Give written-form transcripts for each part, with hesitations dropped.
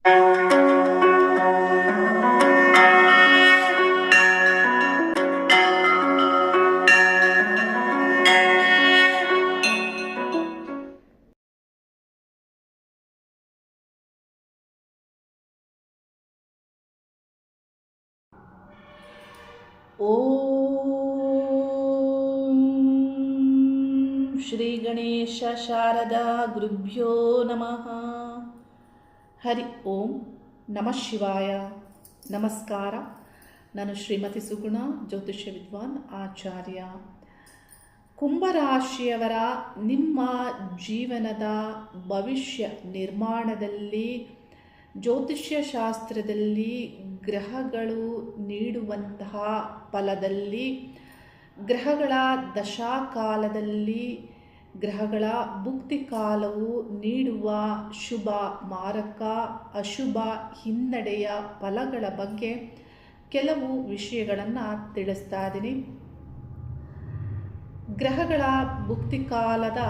ಓಂ ಶ್ರೀ ಗಣೇಶ ಶಾರದಾ ಗುರುಭ್ಯೋ ನಮಃ. ಹರಿ ಓಂ ನಮಃ ಶಿವಾಯ. ನಮಸ್ಕಾರ. ನಾನು ಶ್ರೀಮತಿ ಸುಗುಣ, ಜ್ಯೋತಿಷ್ಯ ವಿದ್ವಾನ್ ಆಚಾರ್ಯ. ಕುಂಭರಾಶಿಯವರ ನಿಮ್ಮ ಜೀವನದ ಭವಿಷ್ಯ ನಿರ್ಮಾಣದಲ್ಲಿ ಜ್ಯೋತಿಷ್ಯ ಶಾಸ್ತ್ರದಲ್ಲಿ ಗ್ರಹಗಳು ನೀಡುವಂತಹ ಫಲದಲ್ಲಿ, ಗ್ರಹಗಳ ದಶಾಕಾಲದಲ್ಲಿ, ಗ್ರಹಗಳ ಭುಕ್ತಿ ಕಾಲವು ನೀಡುವ ಶುಭ ಮಾರಕ ಅಶುಭ ಹಿನ್ನಡೆಯ ಫಲಗಳ ಬಗ್ಗೆ ಕೆಲವು ವಿಷಯಗಳನ್ನು ತಿಳಿಸ್ತಾ ಇದ್ದೀನಿ. ಗ್ರಹಗಳ ಭುಕ್ತಿ ಕಾಲದ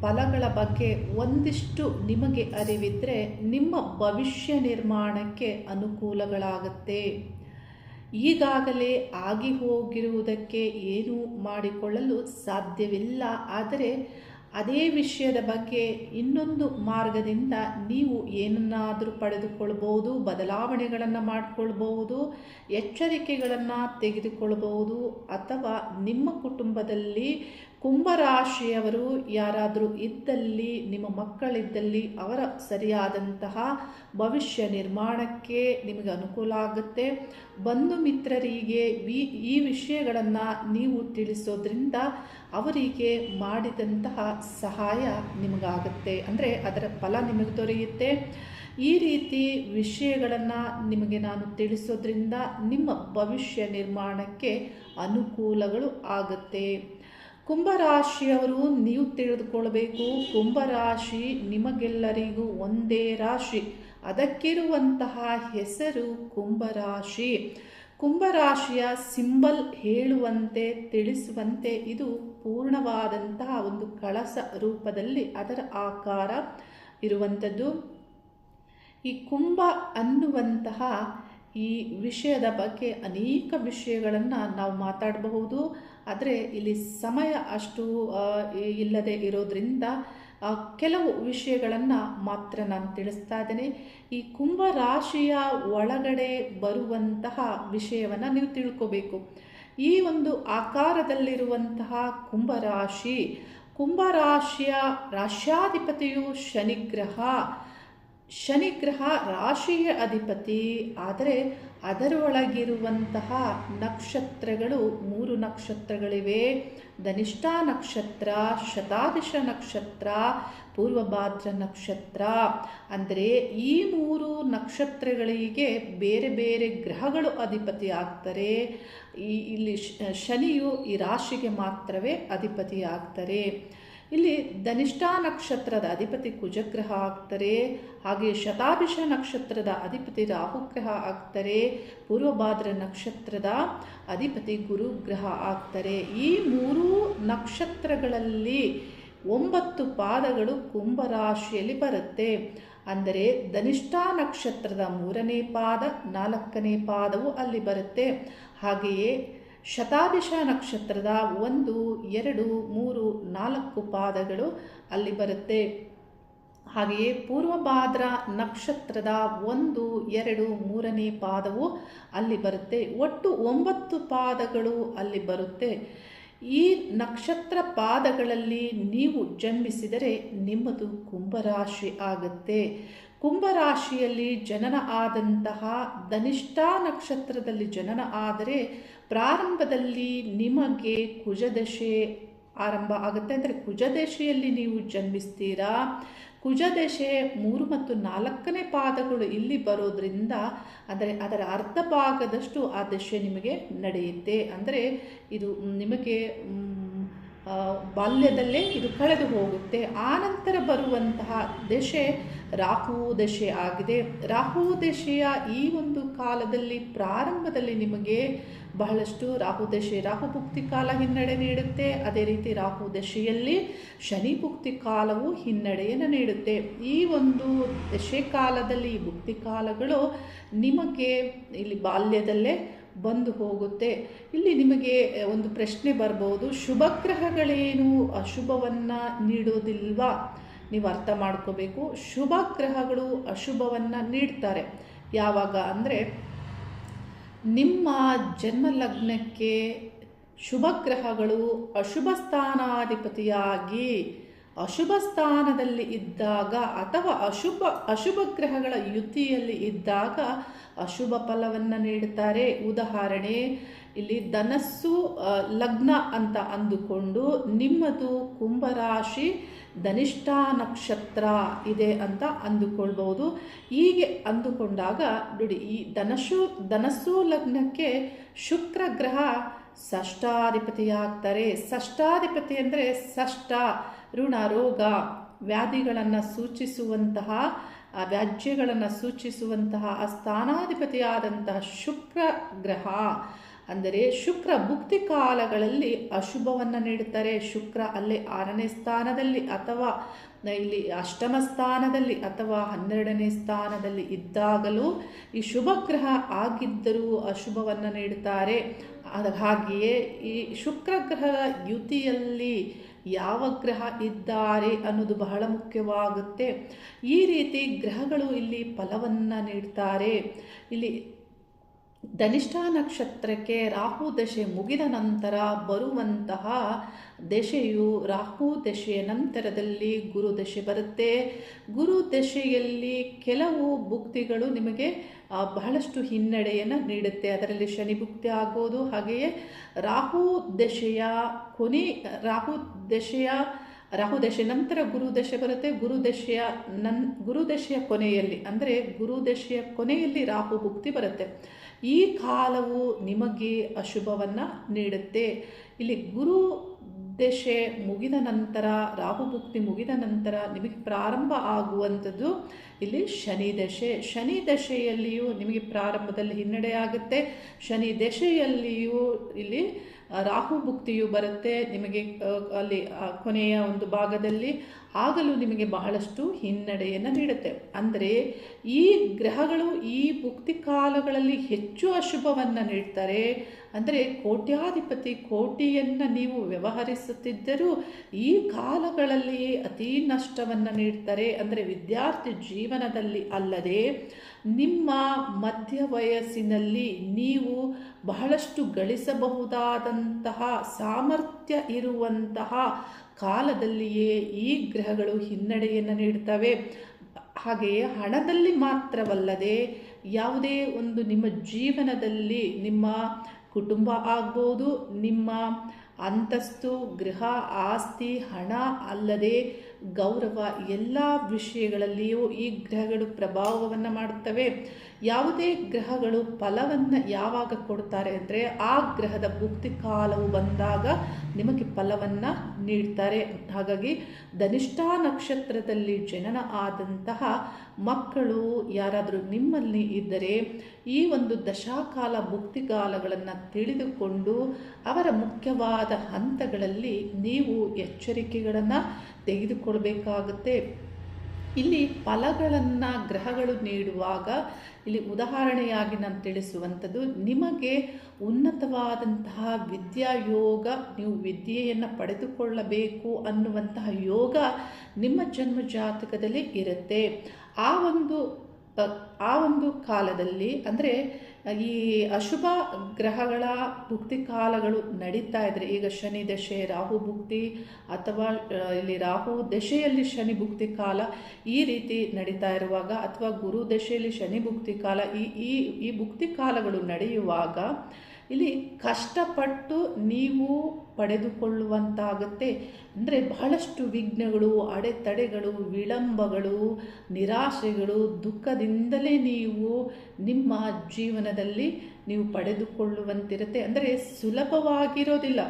ಫಲಗಳ ಬಗ್ಗೆ ಒಂದಿಷ್ಟು ನಿಮಗೆ ಅರಿವಿದ್ದರೆ ನಿಮ್ಮ ಭವಿಷ್ಯ ನಿರ್ಮಾಣಕ್ಕೆ ಅನುಕೂಲಗಳಾಗುತ್ತೆ. ಈಗಾಗಲೇ ಆಗಿ ಹೋಗಿರುವುದಕ್ಕೆ ಏನೂ ಮಾಡಿಕೊಳ್ಳಲು ಸಾಧ್ಯವಿಲ್ಲ. ಆದರೆ ಅದೇ ವಿಷಯದ ಬಗ್ಗೆ ಇನ್ನೊಂದು ಮಾರ್ಗದಿಂದ ನೀವು ಏನನ್ನಾದರೂ ಪಡೆದುಕೊಳ್ಬೋದು, ಬದಲಾವಣೆಗಳನ್ನು ಮಾಡಿಕೊಳ್ಬಹುದು, ಎಚ್ಚರಿಕೆಗಳನ್ನು ತೆಗೆದುಕೊಳ್ಬಹುದು. ಅಥವಾ ನಿಮ್ಮ ಕುಟುಂಬದಲ್ಲಿ ಕುಂಭರಾಶಿಯವರು ಯಾರಾದರೂ ಇದ್ದಲ್ಲಿ, ನಿಮ್ಮ ಮಕ್ಕಳಿದ್ದಲ್ಲಿ ಅವರ ಸರಿಯಾದಂತಹ ಭವಿಷ್ಯ ನಿರ್ಮಾಣಕ್ಕೆ ನಿಮಗೆ ಅನುಕೂಲ ಆಗುತ್ತೆ. ಬಂಧು ಮಿತ್ರರಿಗೆ ಈ ವಿಷಯಗಳನ್ನು ನೀವು ತಿಳಿಸೋದ್ರಿಂದ ಅವರಿಗೆ ಮಾಡಿದಂತಹ ಸಹಾಯ ನಿಮಗಾಗುತ್ತೆ, ಅಂದರೆ ಅದರ ಫಲ ನಿಮಗೆ ದೊರೆಯುತ್ತೆ. ಈ ರೀತಿ ವಿಷಯಗಳನ್ನು ನಿಮಗೆ ನಾನು ತಿಳಿಸೋದ್ರಿಂದ ನಿಮ್ಮ ಭವಿಷ್ಯ ನಿರ್ಮಾಣಕ್ಕೆ ಅನುಕೂಲಗಳು ಆಗುತ್ತೆ. ಕುಂಭರಾಶಿಯವರು ನೀವು ತಿಳಿದುಕೊಳ್ಬೇಕು, ಕುಂಭರಾಶಿ ನಿಮಗೆಲ್ಲರಿಗೂ ಒಂದೇ ರಾಶಿ. ಅದಕ್ಕಿರುವಂತಹ ಹೆಸರು ಕುಂಭರಾಶಿ. ಕುಂಭರಾಶಿಯ ಸಿಂಬಲ್ ಹೇಳುವಂತೆ ತಿಳಿಸುವಂತೆ ಇದು ಪೂರ್ಣವಾದಂತಹ ಒಂದು ಕಳಸ ರೂಪದಲ್ಲಿ ಅದರ ಆಕಾರ ಇರುವಂಥದ್ದು. ಈ ಕುಂಭ ಅನ್ನುವಂತಹ ಈ ವಿಷಯದ ಬಗ್ಗೆ ಅನೇಕ ವಿಷಯಗಳನ್ನು ನಾವು ಮಾತಾಡಬಹುದು. ಆದರೆ ಇಲ್ಲಿ ಸಮಯ ಅಷ್ಟು ಇಲ್ಲದೆ ಇರೋದ್ರಿಂದ ಕೆಲವು ವಿಷಯಗಳನ್ನು ಮಾತ್ರ ನಾನು ತಿಳಿಸ್ತಾ ಇದ್ದೇನೆ. ಈ ಕುಂಭರಾಶಿಯ ಒಳಗಡೆ ಬರುವಂತಹ ವಿಷಯವನ್ನು ನೀವು ತಿಳ್ಕೋಬೇಕು. ಈ ಒಂದು ಆಕಾರದಲ್ಲಿರುವಂತಹ ಕುಂಭರಾಶಿ, ಕುಂಭರಾಶಿಯ ರಾಶ್ಯಾಧಿಪತಿಯು ಶನಿಗ್ರಹ. ಶನಿಗ್ರಹ ರಾಶಿಯ ಅಧಿಪತಿ. ಆದರೆ ಅದರೊಳಗಿರುವಂತಹ ನಕ್ಷತ್ರಗಳು 3 ನಕ್ಷತ್ರಗಳಿವೆ. ಧನಿಷ್ಠಾ ನಕ್ಷತ್ರ, ಶತಾಭಿಷ ನಕ್ಷತ್ರ, ಪೂರ್ವಭಾದ್ರ ನಕ್ಷತ್ರ. ಅಂದರೆ ಈ 3 ನಕ್ಷತ್ರಗಳಿಗೆ ಬೇರೆ ಬೇರೆ ಗ್ರಹಗಳು ಅಧಿಪತಿ ಆಗ್ತಾರೆ. ಇಲ್ಲಿ ಶನಿಯು ಈ ರಾಶಿಗೆ ಮಾತ್ರವೇ ಅಧಿಪತಿ ಆಗ್ತಾರೆ. ಇಲ್ಲಿ ಧನಿಷ್ಠಾ ನಕ್ಷತ್ರದ ಅಧಿಪತಿ ಕುಜಗ್ರಹ ಆಗ್ತಾರೆ. ಹಾಗೆ ಶತಾಭಿಷ ನಕ್ಷತ್ರದ ಅಧಿಪತಿ ರಾಹುಗ್ರಹ ಆಗ್ತಾರೆ. ಪೂರ್ವಭಾದ್ರ ನಕ್ಷತ್ರದ ಅಧಿಪತಿ ಗುರುಗ್ರಹ ಆಗ್ತಾರೆ. ಈ 3 ನಕ್ಷತ್ರಗಳಲ್ಲಿ 9 ಪಾದಗಳು ಕುಂಭರಾಶಿಯಲ್ಲಿ ಬರುತ್ತೆ. ಅಂದರೆ ಧನಿಷ್ಠಾ ನಕ್ಷತ್ರದ 3ನೇ ಪಾದ, 4ನೇ ಪಾದವು ಅಲ್ಲಿ ಬರುತ್ತೆ. ಹಾಗೆಯೇ ಶತಾಭಿಷ ನಕ್ಷತ್ರದ 1, 2, 3, 4 ಪಾದಗಳು ಅಲ್ಲಿ ಬರುತ್ತೆ. ಹಾಗೆಯೇ ಪೂರ್ವಭಾದ್ರ ನಕ್ಷತ್ರದ 1, 2, 3ನೇ ಪಾದವು ಅಲ್ಲಿ ಬರುತ್ತೆ. ಒಟ್ಟು 9 ಪಾದಗಳು ಅಲ್ಲಿ ಬರುತ್ತೆ. ಈ ನಕ್ಷತ್ರ ಪಾದಗಳಲ್ಲಿ ನೀವು ಜನ್ಮಿಸಿದರೆ ನಿಮ್ಮದು ಕುಂಭರಾಶಿ ಆಗುತ್ತೆ. ಕುಂಭರಾಶಿಯಲ್ಲಿ ಜನನ ಆದಂತಹ ಧನಿಷ್ಠಾ ನಕ್ಷತ್ರದಲ್ಲಿ ಜನನ ಆದರೆ ಪ್ರಾರಂಭದಲ್ಲಿ ನಿಮಗೆ ಕುಜದಶೆ ಆರಂಭ ಆಗುತ್ತೆ. ಅಂದರೆ ಕುಜದಶೆಯಲ್ಲಿ ನೀವು ಜನ್ಮಿಸ್ತೀರಾ. ಕುಜದಶೆ 3 ಮತ್ತು 4ನೇ ಪಾದಗಳು ಇಲ್ಲಿ ಬರೋದ್ರಿಂದ ಅಂದರೆ ಅದರ ಅರ್ಧ ಭಾಗದಷ್ಟು ಆ ದಶೆ ನಿಮಗೆ ನಡೆಯುತ್ತೆ. ಅಂದರೆ ಇದು ನಿಮಗೆ ಬಾಲ್ಯದಲ್ಲೇ ಇದು ಕಳೆದು ಹೋಗುತ್ತೆ. ಆನಂತರ ಬರುವಂತಹ ದಶೆ ರಾಹು ದಶೆ ಆಗಿದೆ. ರಾಹು ದಶೆಯ ಈ ಒಂದು ಕಾಲದಲ್ಲಿ ಪ್ರಾರಂಭದಲ್ಲಿ ನಿಮಗೆ ಬಹಳಷ್ಟು ರಾಹು ದಶೆ, ರಾಹು ಭುಕ್ತಿ ಕಾಲ ಹಿನ್ನಡೆ ನೀಡುತ್ತೆ. ಅದೇ ರೀತಿ ರಾಹು ದಶೆಯಲ್ಲಿ ಶನಿ ಭುಕ್ತಿ ಕಾಲವು ಹಿನ್ನಡೆಯನ್ನು ನೀಡುತ್ತೆ. ಈ ಒಂದು ದಶೆ ಕಾಲದಲ್ಲಿ ಈ ಭುಕ್ತಿ ಕಾಲಗಳು ನಿಮಗೆ ಇಲ್ಲಿ ಬಾಲ್ಯದಲ್ಲೇ ಬಂದು ಹೋಗುತ್ತೆ. ಇಲ್ಲಿ ನಿಮಗೆ ಒಂದು ಪ್ರಶ್ನೆ ಬರ್ಬೋದು, ಶುಭ ಗ್ರಹಗಳೇನು ಅಶುಭವನ್ನು ನೀಡೋದಿಲ್ವಾ? ನೀವು ಅರ್ಥ ಮಾಡ್ಕೋಬೇಕು. ಶುಭ ಗ್ರಹಗಳು ಅಶುಭವನ್ನು ನೀಡ್ತಾರೆ ಯಾವಾಗ ಅಂದರೆ, ನಿಮ್ಮ ಜನ್ಮ ಲಗ್ನಕ್ಕೆ ಶುಭ ಗ್ರಹಗಳು ಅಶುಭ ಸ್ಥಾನಾಧಿಪತಿಯಾಗಿ ಅಶುಭ ಸ್ಥಾನದಲ್ಲಿ ಇದ್ದಾಗ ಅಥವಾ ಅಶುಭ ಗ್ರಹಗಳ ಯುತಿಯಲ್ಲಿ ಇದ್ದಾಗ ಅಶುಭ ಫಲವನ್ನು ನೀಡುತ್ತಾರೆ. ಉದಾಹರಣೆ, ಇಲ್ಲಿ ಧನಸ್ಸು ಲಗ್ನ ಅಂತ ಅಂದುಕೊಂಡು ನಿಮ್ಮದು ಕುಂಭರಾಶಿ ಧನಿಷ್ಠ ನಕ್ಷತ್ರ ಇದೆ ಅಂತ ಅಂದುಕೊಳ್ಬೋದು. ಹೀಗೆ ಅಂದುಕೊಂಡಾಗ ನೋಡಿ, ಈ ಧನಸ್ಸು ಲಗ್ನಕ್ಕೆ ಶುಕ್ರ ಗ್ರಹ ಷಷ್ಠಾಧಿಪತಿಯಾಗ್ತಾರೆ. ಷಷ್ಠಾಧಿಪತಿ ಅಂದರೆ ಷಷ್ಠ ಋಣ, ರೋಗ, ವ್ಯಾಧಿಗಳನ್ನು ಸೂಚಿಸುವಂತಹ, ವ್ಯಾಜ್ಯಗಳನ್ನು ಸೂಚಿಸುವಂತಹ ಆ ಸ್ಥಾನಾಧಿಪತಿಯಾದಂತಹ ಶುಕ್ರ ಗ್ರಹ. ಅಂದರೆ ಶುಕ್ರ ಭುಕ್ತಿ ಕಾಲಗಳಲ್ಲಿ ಅಶುಭವನ್ನು ನೀಡುತ್ತಾರೆ. ಶುಕ್ರ ಅಲ್ಲೇ 6ನೇ ಸ್ಥಾನದಲ್ಲಿ ಅಥವಾ ಇಲ್ಲಿ ಅಷ್ಟಮ ಸ್ಥಾನದಲ್ಲಿ ಅಥವಾ 12ನೇ ಸ್ಥಾನದಲ್ಲಿ ಇದ್ದಾಗಲೂ ಈ ಶುಭ ಗ್ರಹ ಆಗಿದ್ದರೂ ಅಶುಭವನ್ನು ನೀಡುತ್ತಾರೆ. ಹಾಗೆಯೇ ಈ ಶುಕ್ರ ಗ್ರಹದ ಯುತಿಯಲ್ಲಿ ಯಾವ ಗ್ರಹ ಇದ್ದಾರೆ ಅನ್ನೋದು ಬಹಳ ಮುಖ್ಯವಾಗುತ್ತೆ. ಈ ರೀತಿ ಗ್ರಹಗಳು ಇಲ್ಲಿ ಫಲವನ್ನು ನೀಡ್ತಾರೆ. ಇಲ್ಲಿ ಧನಿಷ್ಠ ನಕ್ಷತ್ರಕ್ಕೆ ರಾಹು ದಶೆ ಮುಗಿದ ನಂತರ ಬರುವಂತಹ ದಶೆಯು, ರಾಹು ದಶೆಯ ನಂತರದಲ್ಲಿ ಗುರು ದಶೆ ಬರುತ್ತೆ. ಗುರು ದಶೆಯಲ್ಲಿ ಕೆಲವು ಭುಕ್ತಿಗಳು ನಿಮಗೆ ಬಹಳಷ್ಟು ಹಿನ್ನಡೆಯನ್ನು ನೀಡುತ್ತೆ. ಅದರಲ್ಲಿ ಶನಿ ಭುಕ್ತಿ ಆಗ್ಬೋದು. ಹಾಗೆಯೇ ರಾಹು ದಶೆಯ ರಾಹು ದಶೆ ನಂತರ ಗುರು ದಶೆ ಬರುತ್ತೆ. ಗುರು ದಶೆಯ ಕೊನೆಯಲ್ಲಿ ಅಂದರೆ ಗುರು ದಶೆಯ ಕೊನೆಯಲ್ಲಿ ರಾಹು ಭುಕ್ತಿ ಬರುತ್ತೆ. ಈ ಕಾಲವು ನಿಮಗೆ ಅಶುಭವನ್ನು ನೀಡುತ್ತೆ. ಇಲ್ಲಿ ಗುರು ದಶೆ ಮುಗಿದ ನಂತರ, ರಾಹು ಭುಕ್ತಿ ಮುಗಿದ ನಂತರ ನಿಮಗೆ ಪ್ರಾರಂಭ ಆಗುವಂಥದ್ದು ಇಲ್ಲಿ ಶನಿ ದಶೆ. ಶನಿ ದಶೆಯಲ್ಲಿಯೂ ನಿಮಗೆ ಪ್ರಾರಂಭದಲ್ಲಿ ಹಿನ್ನಡೆ ಆಗುತ್ತೆ. ಶನಿ ದಶೆಯಲ್ಲಿಯೂ ಇಲ್ಲಿ ರಾಹು ಭುಕ್ತಿಯು ಬರುತ್ತೆ ನಿಮಗೆ ಅಲ್ಲಿ ಕೊನೆಯ ಒಂದು ಭಾಗದಲ್ಲಿ. ಆಗಲೂ ನಿಮಗೆ ಬಹಳಷ್ಟು ಹಿನ್ನಡೆಯನ್ನು ನೀಡುತ್ತೆ. ಅಂದರೆ ಈ ಗ್ರಹಗಳು ಈ ಭುಕ್ತಿ ಕಾಲಗಳಲ್ಲಿ ಹೆಚ್ಚು ಅಶುಭವನ್ನು ನೀಡ್ತಾರೆ. ಅಂದರೆ ಕೋಟ್ಯಾಧಿಪತಿ ಕೋಟಿಯನ್ನು ನೀವು ವ್ಯವಹರಿಸುತ್ತಿದ್ದರೂ ಈ ಕಾಲಗಳಲ್ಲಿ ಅತೀ ನಷ್ಟವನ್ನು ನೀಡ್ತಾರೆ. ಅಂದರೆ ವಿದ್ಯಾರ್ಥಿ ಜೀವನದಲ್ಲಿ ಅಲ್ಲದೆ ನಿಮ್ಮ ಮಧ್ಯ ವಯಸ್ಸಿನಲ್ಲಿ ನೀವು ಬಹಳಷ್ಟು ಗಳಿಸಬಹುದಾದಂತಹ ಸಾಮರ್ಥ್ಯ ಇರುವಂತಹ ಕಾಲದಲ್ಲಿಯೇ ಈ ಗ್ರಹಗಳು ಹಿನ್ನಡೆಯನ್ನು ನೀಡ್ತವೆ. ಹಾಗೆಯೇ ಹಣದಲ್ಲಿ ಮಾತ್ರವಲ್ಲದೆ ಯಾವುದೇ ಒಂದು ನಿಮ್ಮ ಜೀವನದಲ್ಲಿ ನಿಮ್ಮ ಕುಟುಂಬ ಆಗ್ಬೋದು, ನಿಮ್ಮ ಅಂತಸ್ತು, ಗೃಹ, ಆಸ್ತಿ, ಹಣ ಅಲ್ಲದೆ ಗೌರವ ಎಲ್ಲ ವಿಷಯಗಳಲ್ಲಿಯೂ ಈ ಗ್ರಹಗಳು ಪ್ರಭಾವವನ್ನು ಮಾಡುತ್ತವೆ. ಯಾವುದೇ ಗ್ರಹಗಳು ಫಲವನ್ನು ಯಾವಾಗ ಕೊಡ್ತಾರೆ ಅಂದರೆ ಆ ಗ್ರಹದ ಭುಕ್ತಿ ಕಾಲವು ಬಂದಾಗ ನಿಮಗೆ ಫಲವನ್ನು ನೀಡ್ತಾರೆ. ಹಾಗಾಗಿ ಧನಿಷ್ಠ ನಕ್ಷತ್ರದಲ್ಲಿ ಜನನ ಆದಂತಹ ಮಕ್ಕಳು ಯಾರಾದರೂ ನಿಮ್ಮಲ್ಲಿ ಇದ್ದರೆ ಈ ಒಂದು ದಶಾಕಾಲ ಭುಕ್ತಿಕಾಲಗಳನ್ನು ತಿಳಿದುಕೊಂಡು ಅವರ ಮುಖ್ಯವಾದ ಹಂತಗಳಲ್ಲಿ ನೀವು ಎಚ್ಚರಿಕೆಗಳನ್ನು ತೆಗೆದುಕೊಳ್ಬೇಕಾಗುತ್ತೆ. ಇಲ್ಲಿ ಫಲಗಳನ್ನು ಗ್ರಹಗಳು ನೀಡುವಾಗ ಇಲ್ಲಿ ಉದಾಹರಣೆಯಾಗಿ ನಾನು ತಿಳಿಸುವಂಥದ್ದು, ನಿಮಗೆ ಉನ್ನತವಾದಂತಹ ವಿದ್ಯಾಯೋಗ, ನೀವು ವಿದ್ಯೆಯನ್ನು ಪಡೆದುಕೊಳ್ಳಬೇಕು ಅನ್ನುವಂತಹ ಯೋಗ ನಿಮ್ಮ ಜನ್ಮ ಜಾತಕದಲ್ಲಿ ಇರುತ್ತೆ. ಆ ಒಂದು ಕಾಲದಲ್ಲಿ ಅಂದರೆ ಈ ಅಶುಭ ಗ್ರಹಗಳ ಭುಕ್ತಿ ಕಾಲಗಳು ನಡೀತಾ ಇದ್ದರೆ, ಈಗ ಶನಿ ದಶೆ, ರಾಹು ಭುಕ್ತಿ ಅಥವಾ ಇಲ್ಲಿ ರಾಹು ದಶೆಯಲ್ಲಿ ಶನಿ ಭುಕ್ತಿ ಕಾಲ ಈ ರೀತಿ ನಡೀತಾ ಇರುವಾಗ ಅಥವಾ ಗುರು ದಶೆಯಲ್ಲಿ ಶನಿ ಭುಕ್ತಿ ಕಾಲ ಈ ಭುಕ್ತಿ ಕಾಲಗಳು ನಡೆಯುವಾಗ ಇಲ್ಲಿ ಕಷ್ಟಪಟ್ಟು ನೀವು ಪಡೆದುಕೊಳ್ಳುವಂತಾಗುತ್ತೆ. ಅಂದರೆ ಬಹಳಷ್ಟು ವಿಘ್ನಗಳು, ಅಡೆತಡೆಗಳು, ವಿಳಂಬಗಳು, ನಿರಾಶೆಗಳು, ದುಃಖದಿಂದಲೇ ನೀವು ನಿಮ್ಮ ಜೀವನದಲ್ಲಿ ನೀವು ಪಡೆದುಕೊಳ್ಳುವಂತಿರುತ್ತೆ. ಅಂದರೆ ಸುಲಭವಾಗಿರೋದಿಲ್ಲ,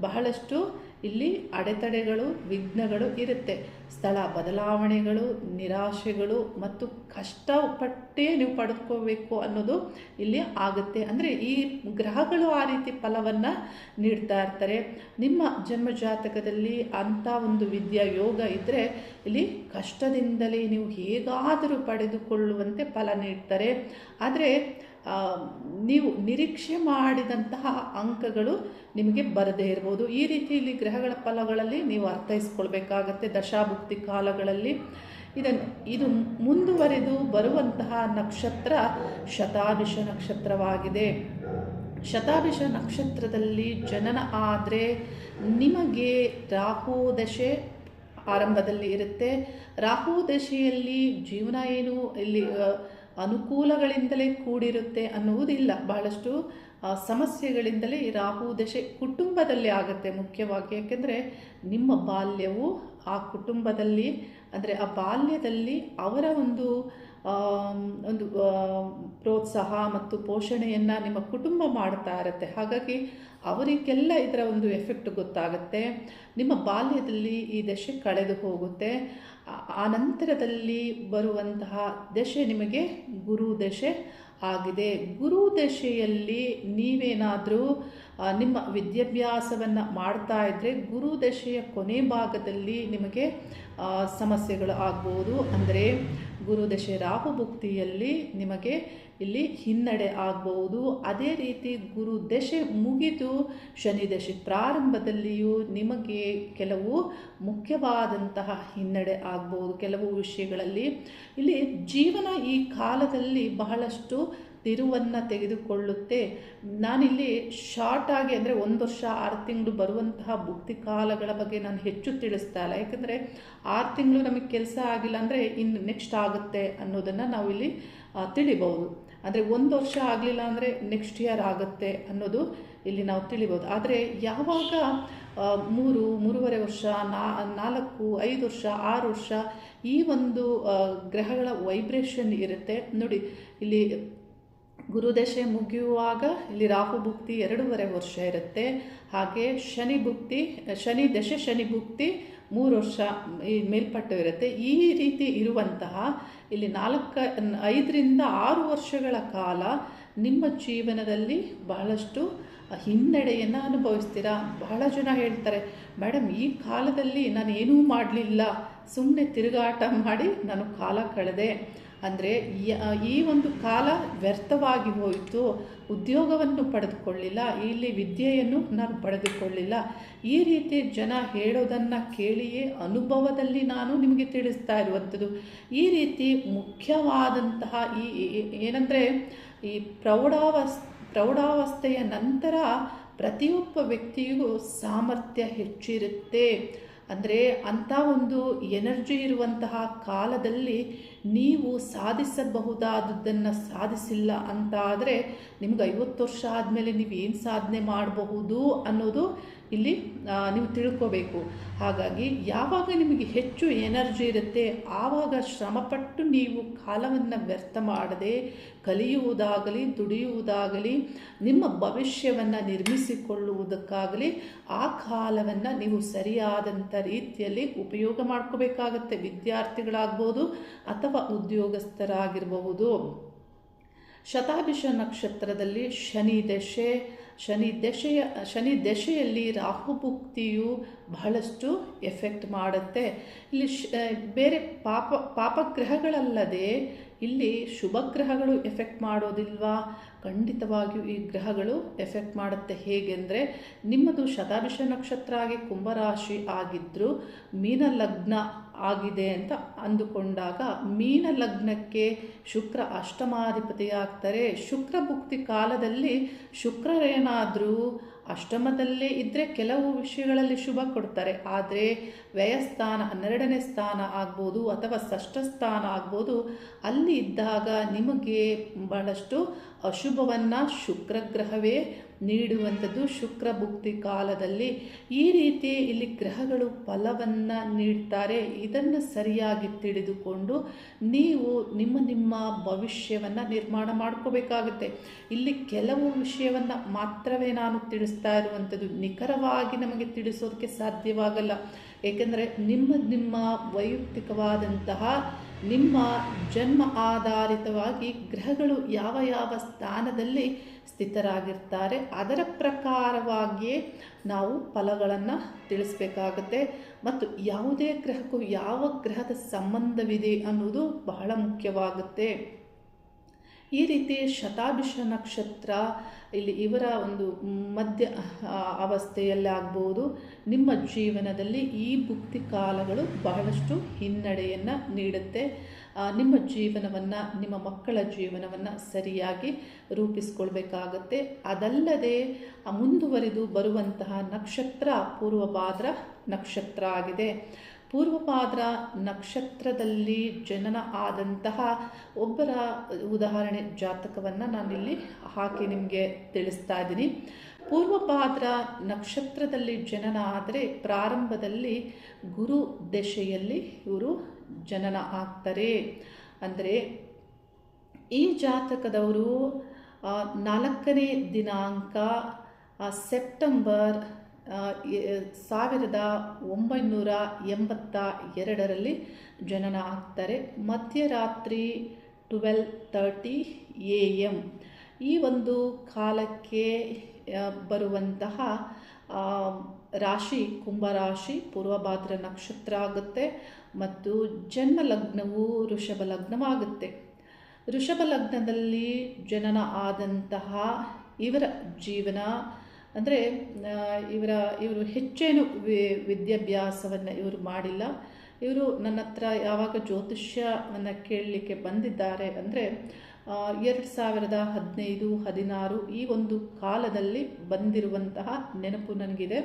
ಬಹಳಷ್ಟು ಇಲ್ಲಿ ಅಡೆತಡೆಗಳು, ವಿಘ್ನಗಳು ಇರುತ್ತೆ. ಸ್ಥಳ ಬದಲಾವಣೆಗಳು, ನಿರಾಶೆಗಳು ಮತ್ತು ಕಷ್ಟಪಟ್ಟೇ ನೀವು ಪಡೆದುಕೋಬೇಕು ಅನ್ನೋದು ಇಲ್ಲಿ ಆಗುತ್ತೆ. ಅಂದರೆ ಈ ಗ್ರಹಗಳು ಆ ರೀತಿ ಫಲವನ್ನು ನೀಡ್ತಾ ಇರ್ತಾರೆ. ನಿಮ್ಮ ಜನ್ಮ ಜಾತಕದಲ್ಲಿ ಅಂಥ ಒಂದು ವಿದ್ಯಾ ಯೋಗ ಇದ್ದರೆ ಇಲ್ಲಿ ಕಷ್ಟದಿಂದಲೇ ನೀವು ಹೇಗಾದರೂ ಪಡೆದುಕೊಳ್ಳುವಂತೆ ಫಲ ನೀಡ್ತಾರೆ. ಆದರೆ ನೀವು ನಿರೀಕ್ಷೆ ಮಾಡಿದಂತಹ ಅಂಕಗಳು ನಿಮಗೆ ಬರದೇ ಇರ್ಬೋದು. ಈ ರೀತಿ ಇಲ್ಲಿ ಗ್ರಹಗಳ ಫಲಗಳಲ್ಲಿ ನೀವು ಅರ್ಥೈಸ್ಕೊಳ್ಬೇಕಾಗತ್ತೆ. ದಶಾಭುಕ್ತಿ ಕಾಲಗಳಲ್ಲಿ ಇದು ಮುಂದುವರೆದು ಬರುವಂತಹ ನಕ್ಷತ್ರ ಶತಾಭಿಷ ನಕ್ಷತ್ರವಾಗಿದೆ. ಶತಾಭಿಷ ನಕ್ಷತ್ರದಲ್ಲಿ ಜನನ ಆದರೆ ನಿಮಗೆ ರಾಹು ದಶೆ ಆರಂಭದಲ್ಲಿ ಇರುತ್ತೆ. ರಾಹು ದಶೆಯಲ್ಲಿ ಜೀವನ ಏನು ಇಲ್ಲಿ ಅನುಕೂಲಗಳಿಂದಲೇ ಕೂಡಿರುತ್ತೆ ಅನ್ನುವುದಿಲ್ಲ. ಬಹಳಷ್ಟು ಸಮಸ್ಯೆಗಳಿಂದಲೇ ಈ ರಾಹು ದಶೆ ಕುಟುಂಬದಲ್ಲಿ ಆಗುತ್ತೆ ಮುಖ್ಯವಾಗಿ. ಯಾಕೆಂದರೆ ನಿಮ್ಮ ಬಾಲ್ಯವು ಆ ಕುಟುಂಬದಲ್ಲಿ, ಅಂದರೆ ಆ ಬಾಲ್ಯದಲ್ಲಿ ಅವರ ಒಂದು ಪ್ರೋತ್ಸಾಹ ಮತ್ತು ಪೋಷಣೆಯನ್ನು ನಿಮ್ಮ ಕುಟುಂಬ ಮಾಡ್ತಾ ಇರುತ್ತೆ. ಹಾಗಾಗಿ ಅವರಿಗೆಲ್ಲ ಇದರ ಒಂದು ಎಫೆಕ್ಟ್ ಗೊತ್ತಾಗುತ್ತೆ. ನಿಮ್ಮ ಬಾಲ್ಯದಲ್ಲಿ ಈ ದಶೆ ಕಳೆದು ಹೋಗುತ್ತೆ. ಆ ನಂತರದಲ್ಲಿ ಬರುವಂತಹ ದಶೆ ನಿಮಗೆ ಗುರು ದಶೆ ಆಗಿದೆ. ಗುರು ದಶೆಯಲ್ಲಿ ನೀವೇನಾದರೂ ನಿಮ್ಮ ವಿದ್ಯಾಭ್ಯಾಸವನ್ನು ಮಾಡ್ತಾ ಇದ್ದರೆ ಗುರು ದಶೆಯ ಕೊನೆ ಭಾಗದಲ್ಲಿ ನಿಮಗೆ ಸಮಸ್ಯೆಗಳು ಆಗ್ಬೋದು. ಅಂದರೆ ಗುರುದಶೆ ರಾಹುಭುಕ್ತಿಯಲ್ಲಿ ನಿಮಗೆ ಇಲ್ಲಿ ಹಿನ್ನಡೆ ಆಗ್ಬೋದು. ಅದೇ ರೀತಿ ಗುರು ದಶೆ ಮುಗಿದು ಶನಿ ದಶೆ ಪ್ರಾರಂಭದಲ್ಲಿಯೂ ನಿಮಗೆ ಕೆಲವು ಮುಖ್ಯವಾದಂತಹ ಹಿನ್ನಡೆ ಆಗ್ಬೋದು ಕೆಲವು ವಿಷಯಗಳಲ್ಲಿ. ಇಲ್ಲಿ ಜೀವನ ಈ ಕಾಲದಲ್ಲಿ ಬಹಳಷ್ಟು ತಿರುವನ್ನು ತೆಗೆದುಕೊಳ್ಳುತ್ತೆ. ನಾನಿಲ್ಲಿ ಶಾರ್ಟ್ ಆಗಿ ಅಂದರೆ 1 ವರ್ಷ 6 ತಿಂಗಳು ಬರುವಂತಹ ಭುಕ್ತಿ ಕಾಲಗಳ ಬಗ್ಗೆ ನಾನು ಹೆಚ್ಚು ತಿಳಿಸ್ತಾ ಇಲ್ಲ. ಯಾಕಂದರೆ 6 ತಿಂಗಳು ನಮಗೆ ಕೆಲಸ ಆಗಿಲ್ಲ ಅಂದರೆ ಇನ್ನು ನೆಕ್ಸ್ಟ್ ಆಗುತ್ತೆ ಅನ್ನೋದನ್ನು ನಾವು ಇಲ್ಲಿ ತಿಳಿಬಹುದು. ಅಂದರೆ 1 ವರ್ಷ ಆಗಲಿಲ್ಲ ಅಂದರೆ ನೆಕ್ಸ್ಟ್ ಇಯರ್ ಆಗುತ್ತೆ ಅನ್ನೋದು ಇಲ್ಲಿ ನಾವು ತಿಳಿಬೋದು. ಆದರೆ ಯಾವಾಗ 3.5 ವರ್ಷ 4 5 ವರ್ಷ 6 ವರ್ಷ ಈ ಒಂದು ಗ್ರಹಗಳ ವೈಬ್ರೇಷನ್ ಇರುತ್ತೆ ನೋಡಿ. ಇಲ್ಲಿ ಗುರುದಶೆ ಮುಗಿಯುವಾಗ ಇಲ್ಲಿ ರಾಹು ಭುಕ್ತಿ 2.5 ವರ್ಷ ಇರುತ್ತೆ. ಹಾಗೆ ಶನಿ ದಶೆ ಶನಿ ಭುಕ್ತಿ 3 ವರ್ಷ ಈ ಮೇಲ್ಪಟ್ಟು ಇರುತ್ತೆ. ಈ ರೀತಿ ಇರುವಂತಹ ಇಲ್ಲಿ 5ರಿಂದ 6 ವರ್ಷಗಳ ಕಾಲ ನಿಮ್ಮ ಜೀವನದಲ್ಲಿ ಬಹಳಷ್ಟು ಹಿನ್ನಡೆಯನ್ನು ಅನುಭವಿಸ್ತೀರಾ. ಬಹಳ ಜನ ಹೇಳ್ತಾರೆ, ಮೇಡಮ್ ಈ ಕಾಲದಲ್ಲಿ ನಾನು ಏನೂ ಮಾಡಲಿಲ್ಲ, ಸುಮ್ಮನೆ ತಿರುಗಾಟ ಮಾಡಿ ನಾನು ಕಾಲ ಕಳೆದೆ. ಅಂದರೆ ಈ ಒಂದು ಕಾಲ ವ್ಯರ್ಥವಾಗಿ ಹೋಯಿತು, ಉದ್ಯೋಗವನ್ನು ಪಡೆದುಕೊಳ್ಳಿಲ್ಲ, ಇಲ್ಲಿ ವಿದ್ಯೆಯನ್ನು ನಾನು ಪಡೆದುಕೊಳ್ಳಿಲ್ಲ. ಈ ರೀತಿ ಜನ ಹೇಳೋದನ್ನು ಕೇಳಿಯೇ ಅನುಭವದಲ್ಲಿ ನಾನು ನಿಮಗೆ ತಿಳಿಸ್ತಾ ಇರುವಂಥದ್ದು. ಈ ರೀತಿ ಮುಖ್ಯವಾದಂತಹ ಏನಂದರೆ ಈ ಪ್ರೌಢಾವಸ್ಥೆಯ ನಂತರ ಪ್ರತಿಯೊಬ್ಬ ವ್ಯಕ್ತಿಗೂ ಸಾಮರ್ಥ್ಯ ಹೆಚ್ಚಿರುತ್ತೆ. ಅಂದರೆ ಅಂಥ ಒಂದು ಎನರ್ಜಿ ಇರುವಂತಹ ಕಾಲದಲ್ಲಿ ನೀವು ಸಾಧಿಸಬಹುದಾದದ್ದನ್ನು ಸಾಧಿಸಿಲ್ಲ ಅಂತ ಆದರೆ ನಿಮ್ಗೆ 50 ವರ್ಷ ಆದಮೇಲೆ ನೀವು ಏನು ಸಾಧನೆ ಮಾಡಬಹುದು ಅನ್ನೋದು ಇಲ್ಲಿ ನೀವು ತಿಳ್ಕೋಬೇಕು. ಹಾಗಾಗಿ ಯಾವಾಗ ನಿಮಗೆ ಹೆಚ್ಚು ಎನರ್ಜಿ ಇರುತ್ತೆ ಆವಾಗ ಶ್ರಮಪಟ್ಟು ನೀವು ಕಾಲವನ್ನು ವ್ಯರ್ಥ ಮಾಡದೆ ಕಲಿಯುವುದಾಗಲಿ ದುಡಿಯುವುದಾಗಲಿ ನಿಮ್ಮ ಭವಿಷ್ಯವನ್ನು ನಿರ್ಮಿಸಿಕೊಳ್ಳುವುದಕ್ಕಾಗಲಿ ಆ ಕಾಲವನ್ನು ನೀವು ಸರಿಯಾದಂಥ ರೀತಿಯಲ್ಲಿ ಉಪಯೋಗ ಮಾಡ್ಕೋಬೇಕಾಗತ್ತೆ. ವಿದ್ಯಾರ್ಥಿಗಳಾಗ್ಬೋದು ಅಥವಾ ಉದ್ಯೋಗಸ್ಥರಾಗಿರಬಹುದು. ಶತಾಭಿಷ ನಕ್ಷತ್ರದಲ್ಲಿ ಶನಿ ದಶೆಯಲ್ಲಿ ರಾಹುಭುಕ್ತಿಯು ಬಹಳಷ್ಟು ಎಫೆಕ್ಟ್ ಮಾಡುತ್ತೆ. ಇಲ್ಲಿ ಬೇರೆ ಪಾಪಗ್ರಹಗಳಲ್ಲದೆ ಇಲ್ಲಿ ಶುಭ ಗ್ರಹಗಳು ಎಫೆಕ್ಟ್ ಮಾಡೋದಿಲ್ವಾ? ಖಂಡಿತವಾಗಿಯೂ ಈ ಗ್ರಹಗಳು ಎಫೆಕ್ಟ್ ಮಾಡುತ್ತೆ. ಹೇಗೆಂದರೆ ನಿಮ್ಮದು ಶತಾಭಿಷ ನಕ್ಷತ್ರ ಆಗಿ ಕುಂಭರಾಶಿ ಆಗಿದ್ದರೂ ಮೀನ ಲಗ್ನ ಆಗಿದೆ ಅಂತ ಅಂದುಕೊಂಡಾಗ ಮೀನ ಲಗ್ನಕ್ಕೆ ಶುಕ್ರ ಅಷ್ಟಮಾಧಿಪತಿಯಾಗ್ತಾರೆ. ಶುಕ್ರ ಭುಕ್ತಿ ಕಾಲದಲ್ಲಿ ಶುಕ್ರರೇನಾದರೂ ಅಷ್ಟಮದಲ್ಲೇ ಇದ್ದರೆ ಕೆಲವು ವಿಷಯಗಳಲ್ಲಿ ಶುಭ ಕೊಡ್ತಾರೆ. ಆದರೆ ವ್ಯಯಸ್ಥಾನ 12ನೇ ಸ್ಥಾನ ಆಗ್ಬೋದು ಅಥವಾ ಷಷ್ಠ ಸ್ಥಾನ ಆಗ್ಬೋದು, ಅಲ್ಲಿ ಇದ್ದಾಗ ನಿಮಗೆ ಬಹಳಷ್ಟು ಅಶುಭವನ್ನು ಶುಕ್ರಗ್ರಹವೇ ನೀಡುವಂಥದ್ದು ಶುಕ್ರ ಭುಕ್ತಿ ಕಾಲದಲ್ಲಿ. ಈ ರೀತಿ ಇಲ್ಲಿ ಗ್ರಹಗಳು ಫಲವನ್ನು ನೀಡ್ತಾರೆ. ಇದನ್ನು ಸರಿಯಾಗಿ ತಿಳಿದುಕೊಂಡು ನೀವು ನಿಮ್ಮ ಭವಿಷ್ಯವನ್ನು ನಿರ್ಮಾಣ ಮಾಡ್ಕೋಬೇಕಾಗುತ್ತೆ. ಇಲ್ಲಿ ಕೆಲವು ವಿಷಯವನ್ನು ಮಾತ್ರವೇ ನಾನು ತಿಳಿಸ್ತಾ ಇರುವಂಥದ್ದು, ನಿಖರವಾಗಿ ನಮಗೆ ತಿಳಿಸೋದಕ್ಕೆ ಸಾಧ್ಯವಾಗಲ್ಲ. ಏಕೆಂದರೆ ನಿಮ್ಮ ವೈಯಕ್ತಿಕವಾದಂತಹ ನಿಮ್ಮ ಜನ್ಮ ಆಧಾರಿತವಾಗಿ ಗ್ರಹಗಳು ಯಾವ ಯಾವ ಸ್ಥಾನದಲ್ಲಿ ಸ್ಥಿತರಾಗಿರ್ತಾರೆ ಅದರ ಪ್ರಕಾರವಾಗಿಯೇ ನಾವು ಫಲಗಳನ್ನು ತಿಳಿಸಬೇಕಾಗುತ್ತೆ. ಮತ್ತು ಯಾವುದೇ ಗ್ರಹಕ್ಕೂ ಯಾವ ಗ್ರಹದ ಸಂಬಂಧವಿದೆ ಅನ್ನೋದು ಬಹಳ ಮುಖ್ಯವಾಗುತ್ತೆ. ಈ ರೀತಿ ಶತಾಭಿಷ ನಕ್ಷತ್ರ ಇಲ್ಲಿ ಇವರ ಒಂದು ಮಧ್ಯ ಅವಸ್ಥೆಯಲ್ಲಾಗ್ಬೋದು. ನಿಮ್ಮ ಜೀವನದಲ್ಲಿ ಈ ಭುಕ್ತಿ ಕಾಲಗಳು ಬಹಳಷ್ಟು ಹಿನ್ನಡೆಯನ್ನು ನೀಡುತ್ತೆ. ನಿಮ್ಮ ಜೀವನವನ್ನು, ನಿಮ್ಮ ಮಕ್ಕಳ ಜೀವನವನ್ನು ಸರಿಯಾಗಿ ರೂಪಿಸ್ಕೊಳ್ಬೇಕಾಗತ್ತೆ. ಅದಲ್ಲದೆ ಮುಂದುವರಿದು ಬರುವಂತಹ ನಕ್ಷತ್ರ ಪೂರ್ವಭಾದ್ರ ನಕ್ಷತ್ರ ಆಗಿದೆ. ಪೂರ್ವಭಾದ್ರ ನಕ್ಷತ್ರದಲ್ಲಿ ಜನನ ಆದಂತಹ ಒಬ್ಬರ ಉದಾಹರಣೆ ಜಾತಕವನ್ನು ನಾನಿಲ್ಲಿ ಹಾಕಿ ನಿಮಗೆ ತಿಳಿಸ್ತಾ ಇದ್ದೀನಿ. ಪೂರ್ವಭಾದ್ರ ನಕ್ಷತ್ರದಲ್ಲಿ ಜನನ ಆದರೆ ಪ್ರಾರಂಭದಲ್ಲಿ ಗುರು ದಶೆಯಲ್ಲಿ ಇವರು ಜನನ ಆಗ್ತಾರೆ. ಅಂದರೆ ಈ ಜಾತಕದವರು 4ನೇ ದಿನಾಂಕ ಸೆಪ್ಟೆಂಬರ್ 1982ರಲ್ಲಿ ಜನನ ಆಗ್ತಾರೆ. ಮಧ್ಯರಾತ್ರಿ 12:30 AM ಈ ಒಂದು ಕಾಲಕ್ಕೆ ಬರುವಂತಹ ರಾಶಿ ಕುಂಭರಾಶಿ ಪೂರ್ವಭಾದ್ರ ನಕ್ಷತ್ರ ಆಗುತ್ತೆ. ಮತ್ತು ಜನ್ಮ ಲಗ್ನವು ವೃಷಭ ಲಗ್ನವಾಗುತ್ತೆ. ವೃಷಭ ಲಗ್ನದಲ್ಲಿ ಜನನ ಆದಂತಹ ಇವರ ಜೀವನ ಅಂದರೆ ಇವರು ಹೆಚ್ಚೇನು ವಿದ್ಯಾಭ್ಯಾಸವನ್ನು ಇವರು ಮಾಡಿಲ್ಲ. ಇವರು ನನ್ನ ಹತ್ರ ಯಾವಾಗ ಜ್ಯೋತಿಷ್ಯವನ್ನು ಕೇಳಲಿಕ್ಕೆ ಬಂದಿದ್ದಾರೆ ಅಂದರೆ 2015-16 ಈ ಒಂದು ಕಾಲದಲ್ಲಿ ಬಂದಿರುವಂತಹ ನೆನಪು ನನಗಿದೆ.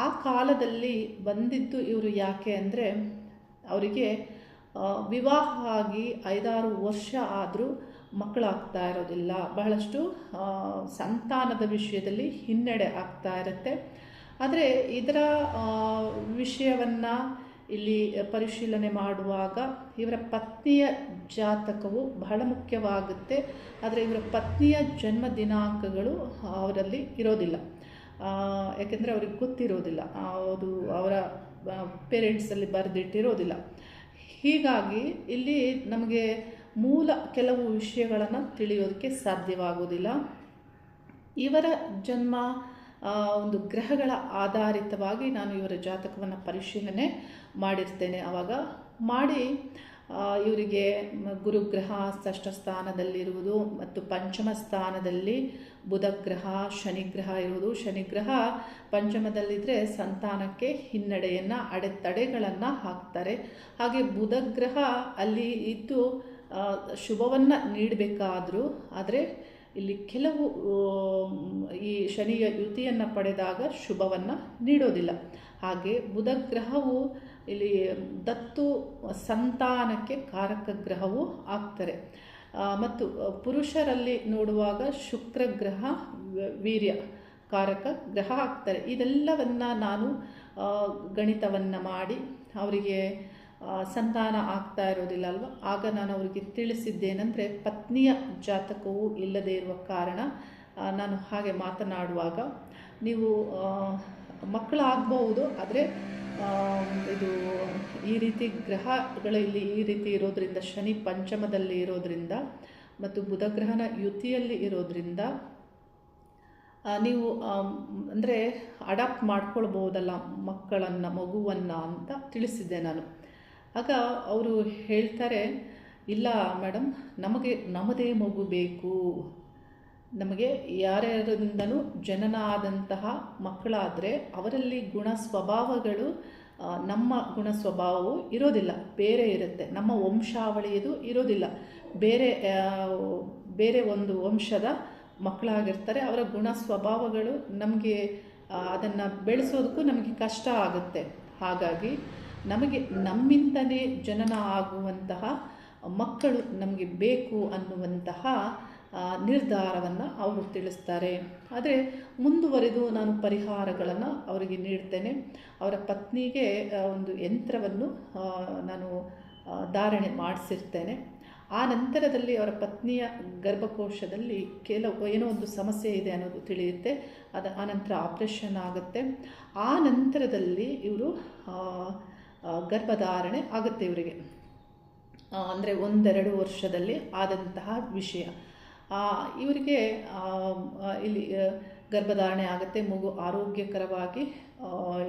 ಆ ಕಾಲದಲ್ಲಿ ಬಂದಿದ್ದು ಇವರು ಯಾಕೆ ಅಂದರೆ ಅವರಿಗೆ ವಿವಾಹ ಆಗಿ 5-6 ವರ್ಷ ಆದರೂ ಮಕ್ಕಳಾಗ್ತಾ ಇರೋದಿಲ್ಲ. ಬಹಳಷ್ಟು ಸಂತಾನದ ವಿಷಯದಲ್ಲಿ ಹಿನ್ನಡೆ ಆಗ್ತಾ ಇರುತ್ತೆ. ಆದರೆ ಇದರ ವಿಷಯವನ್ನು ಇಲ್ಲಿ ಪರಿಶೀಲನೆ ಮಾಡುವಾಗ ಇವರ ಪತ್ನಿಯ ಜಾತಕವು ಬಹಳ ಮುಖ್ಯವಾಗುತ್ತೆ. ಆದರೆ ಇವರ ಪತ್ನಿಯ ಜನ್ಮ ದಿನಾಂಕಗಳು ಅವರಲ್ಲಿ ಇರೋದಿಲ್ಲ. ಯಾಕೆಂದರೆ ಅವ್ರಿಗೆ ಗೊತ್ತಿರೋದಿಲ್ಲ, ಅದು ಅವರ ಪೇರೆಂಟ್ಸಲ್ಲಿ ಬರೆದಿಟ್ಟಿರೋದಿಲ್ಲ. ಹೀಗಾಗಿ ಇಲ್ಲಿ ನಮಗೆ ಮೂಲ ಕೆಲವು ವಿಷಯಗಳನ್ನು ತಿಳಿಯೋದಕ್ಕೆ ಸಾಧ್ಯವಾಗುವುದಿಲ್ಲ. ಇವರ ಜನ್ಮ ಒಂದು ಗ್ರಹಗಳ ಆಧಾರಿತವಾಗಿ ನಾನು ಇವರ ಜಾತಕವನ್ನು ಪರಿಶೀಲನೆ ಮಾಡಿರ್ತೇನೆ. ಆವಾಗ ಮಾಡಿ ಇವರಿಗೆ ಗುರುಗ್ರಹ ಷಷ್ಠ ಸ್ಥಾನದಲ್ಲಿರುವುದು ಮತ್ತು ಪಂಚಮ ಸ್ಥಾನದಲ್ಲಿ ಬುಧಗ್ರಹ ಶನಿಗ್ರಹ ಇರುವುದು. ಶನಿಗ್ರಹ ಪಂಚಮದಲ್ಲಿದ್ದರೆ ಸಂತಾನಕ್ಕೆ ಹಿನ್ನಡೆಯನ್ನು ಅಡೆತಡೆಗಳನ್ನು ಹಾಕ್ತಾರೆ. ಹಾಗೆ ಬುಧಗ್ರಹ ಅಲ್ಲಿ ಇದ್ದು ಶುಭವನ್ನು ನೀಡಬೇಕಾದರೂ ಆದರೆ ಇಲ್ಲಿ ಕೆಲವು ಈ ಶನಿಯ ಯುತಿಯನ್ನು ಪಡೆದಾಗ ಶುಭವನ್ನು ನೀಡೋದಿಲ್ಲ. ಹಾಗೆ ಬುಧಗ್ರಹವು ಇಲ್ಲಿ ದತ್ತು ಸಂತಾನಕ್ಕೆ ಕಾರಕ ಗ್ರಹವೂ ಆಗ್ತಾರೆ. ಮತ್ತು ಪುರುಷರಲ್ಲಿ ನೋಡುವಾಗ ಶುಕ್ರ ಗ್ರಹ ವೀರ್ಯ ಕಾರಕ ಗ್ರಹ ಆಗ್ತಾರೆ. ಇದೆಲ್ಲವನ್ನು ನಾನು ಗಣಿತವನ್ನು ಮಾಡಿ ಅವರಿಗೆ ಸಂತಾನ ಆಗ್ತಾ ಇರೋದಿಲ್ಲ ಅಲ್ವ, ಆಗ ನಾನು ಅವರಿಗೆ ತಿಳಿಸಿದ್ದೇನೆಂದರೆ ಪತ್ನಿಯ ಜಾತಕವು ಇಲ್ಲದೇ ಇರುವ ಕಾರಣ ನಾನು ಹಾಗೆ ಮಾತನಾಡುವಾಗ ನೀವು ಮಕ್ಕಳಾಗಬಹುದು, ಆದರೆ ಇದು ಈ ರೀತಿ ಗ್ರಹಗಳಲ್ಲಿ ಈ ರೀತಿ ಇರೋದ್ರಿಂದ, ಶನಿ ಪಂಚಮದಲ್ಲಿ ಇರೋದ್ರಿಂದ ಮತ್ತು ಬುಧಗ್ರಹನ ಯುತಿಯಲ್ಲಿ ಇರೋದ್ರಿಂದ ನೀವು ಅಂದರೆ ಅಡಾಪ್ಟ್ ಮಾಡ್ಕೊಳ್ಬೋದಲ್ಲ ಮಗುವನ್ನು ಅಂತ ತಿಳಿಸಿದ್ದೆ ನಾನು. ಆಗ ಅವರು ಹೇಳ್ತಾರೆ, ಇಲ್ಲ ಮೇಡಮ್, ನಮ್ಮದೇ ಮಗು ಬೇಕು. ನಮಗೆ ಯಾರ್ಯಾರಿಂದನೂ ಜನನ ಆದಂತಹ ಮಕ್ಕಳಾದರೆ ಅವರಲ್ಲಿ ಗುಣ ಸ್ವಭಾವಗಳು ನಮ್ಮ ಗುಣ ಸ್ವಭಾವವು ಇರೋದಿಲ್ಲ, ಬೇರೆ ಇರುತ್ತೆ. ನಮ್ಮ ವಂಶಾವಳಿಯದು ಇರೋದಿಲ್ಲ, ಬೇರೆ ಒಂದು ವಂಶದ ಮಕ್ಕಳಾಗಿರ್ತಾರೆ. ಅವರ ಗುಣ ಸ್ವಭಾವಗಳು ನಮಗೆ ಅದನ್ನು ಬೆಳೆಸೋದಕ್ಕೂ ನಮಗೆ ಕಷ್ಟ ಆಗುತ್ತೆ. ಹಾಗಾಗಿ ನಮಗೆ ನಮ್ಮಿಂದಲೇ ಜನನ ಆಗುವಂತಹ ಮಕ್ಕಳು ನಮಗೆ ಬೇಕು ಅನ್ನುವಂತಹ ನಿರ್ಧಾರವನ್ನು ಅವರು ತಿಳಿಸ್ತಾರೆ. ಆದರೆ ಮುಂದುವರೆದು ನಾನು ಪರಿಹಾರಗಳನ್ನು ಅವರಿಗೆ ನೀಡ್ತೇನೆ. ಅವರ ಪತ್ನಿಗೆ ಒಂದು ಯಂತ್ರವನ್ನು ನಾನು ಧಾರಣೆ ಮಾಡಿಸಿರ್ತೇನೆ. ಆ ನಂತರದಲ್ಲಿ ಅವರ ಪತ್ನಿಯ ಗರ್ಭಕೋಶದಲ್ಲಿ ಏನೋ ಒಂದು ಸಮಸ್ಯೆ ಇದೆ ಅನ್ನೋದು ತಿಳಿಯುತ್ತೆ. ಆನಂತರ ಆಪ್ರೇಷನ್ ಆಗುತ್ತೆ. ಆ ನಂತರದಲ್ಲಿ ಇವರು ಗರ್ಭಧಾರಣೆ ಆಗುತ್ತೆ ಇವರಿಗೆ. ಅಂದರೆ 1-2 ವರ್ಷದಲ್ಲಿ ಆದಂತಹ ವಿಷಯ. ಇವರಿಗೆ ಇಲ್ಲಿ ಗರ್ಭಧಾರಣೆ ಆಗುತ್ತೆ, ಮಗು ಆರೋಗ್ಯಕರವಾಗಿ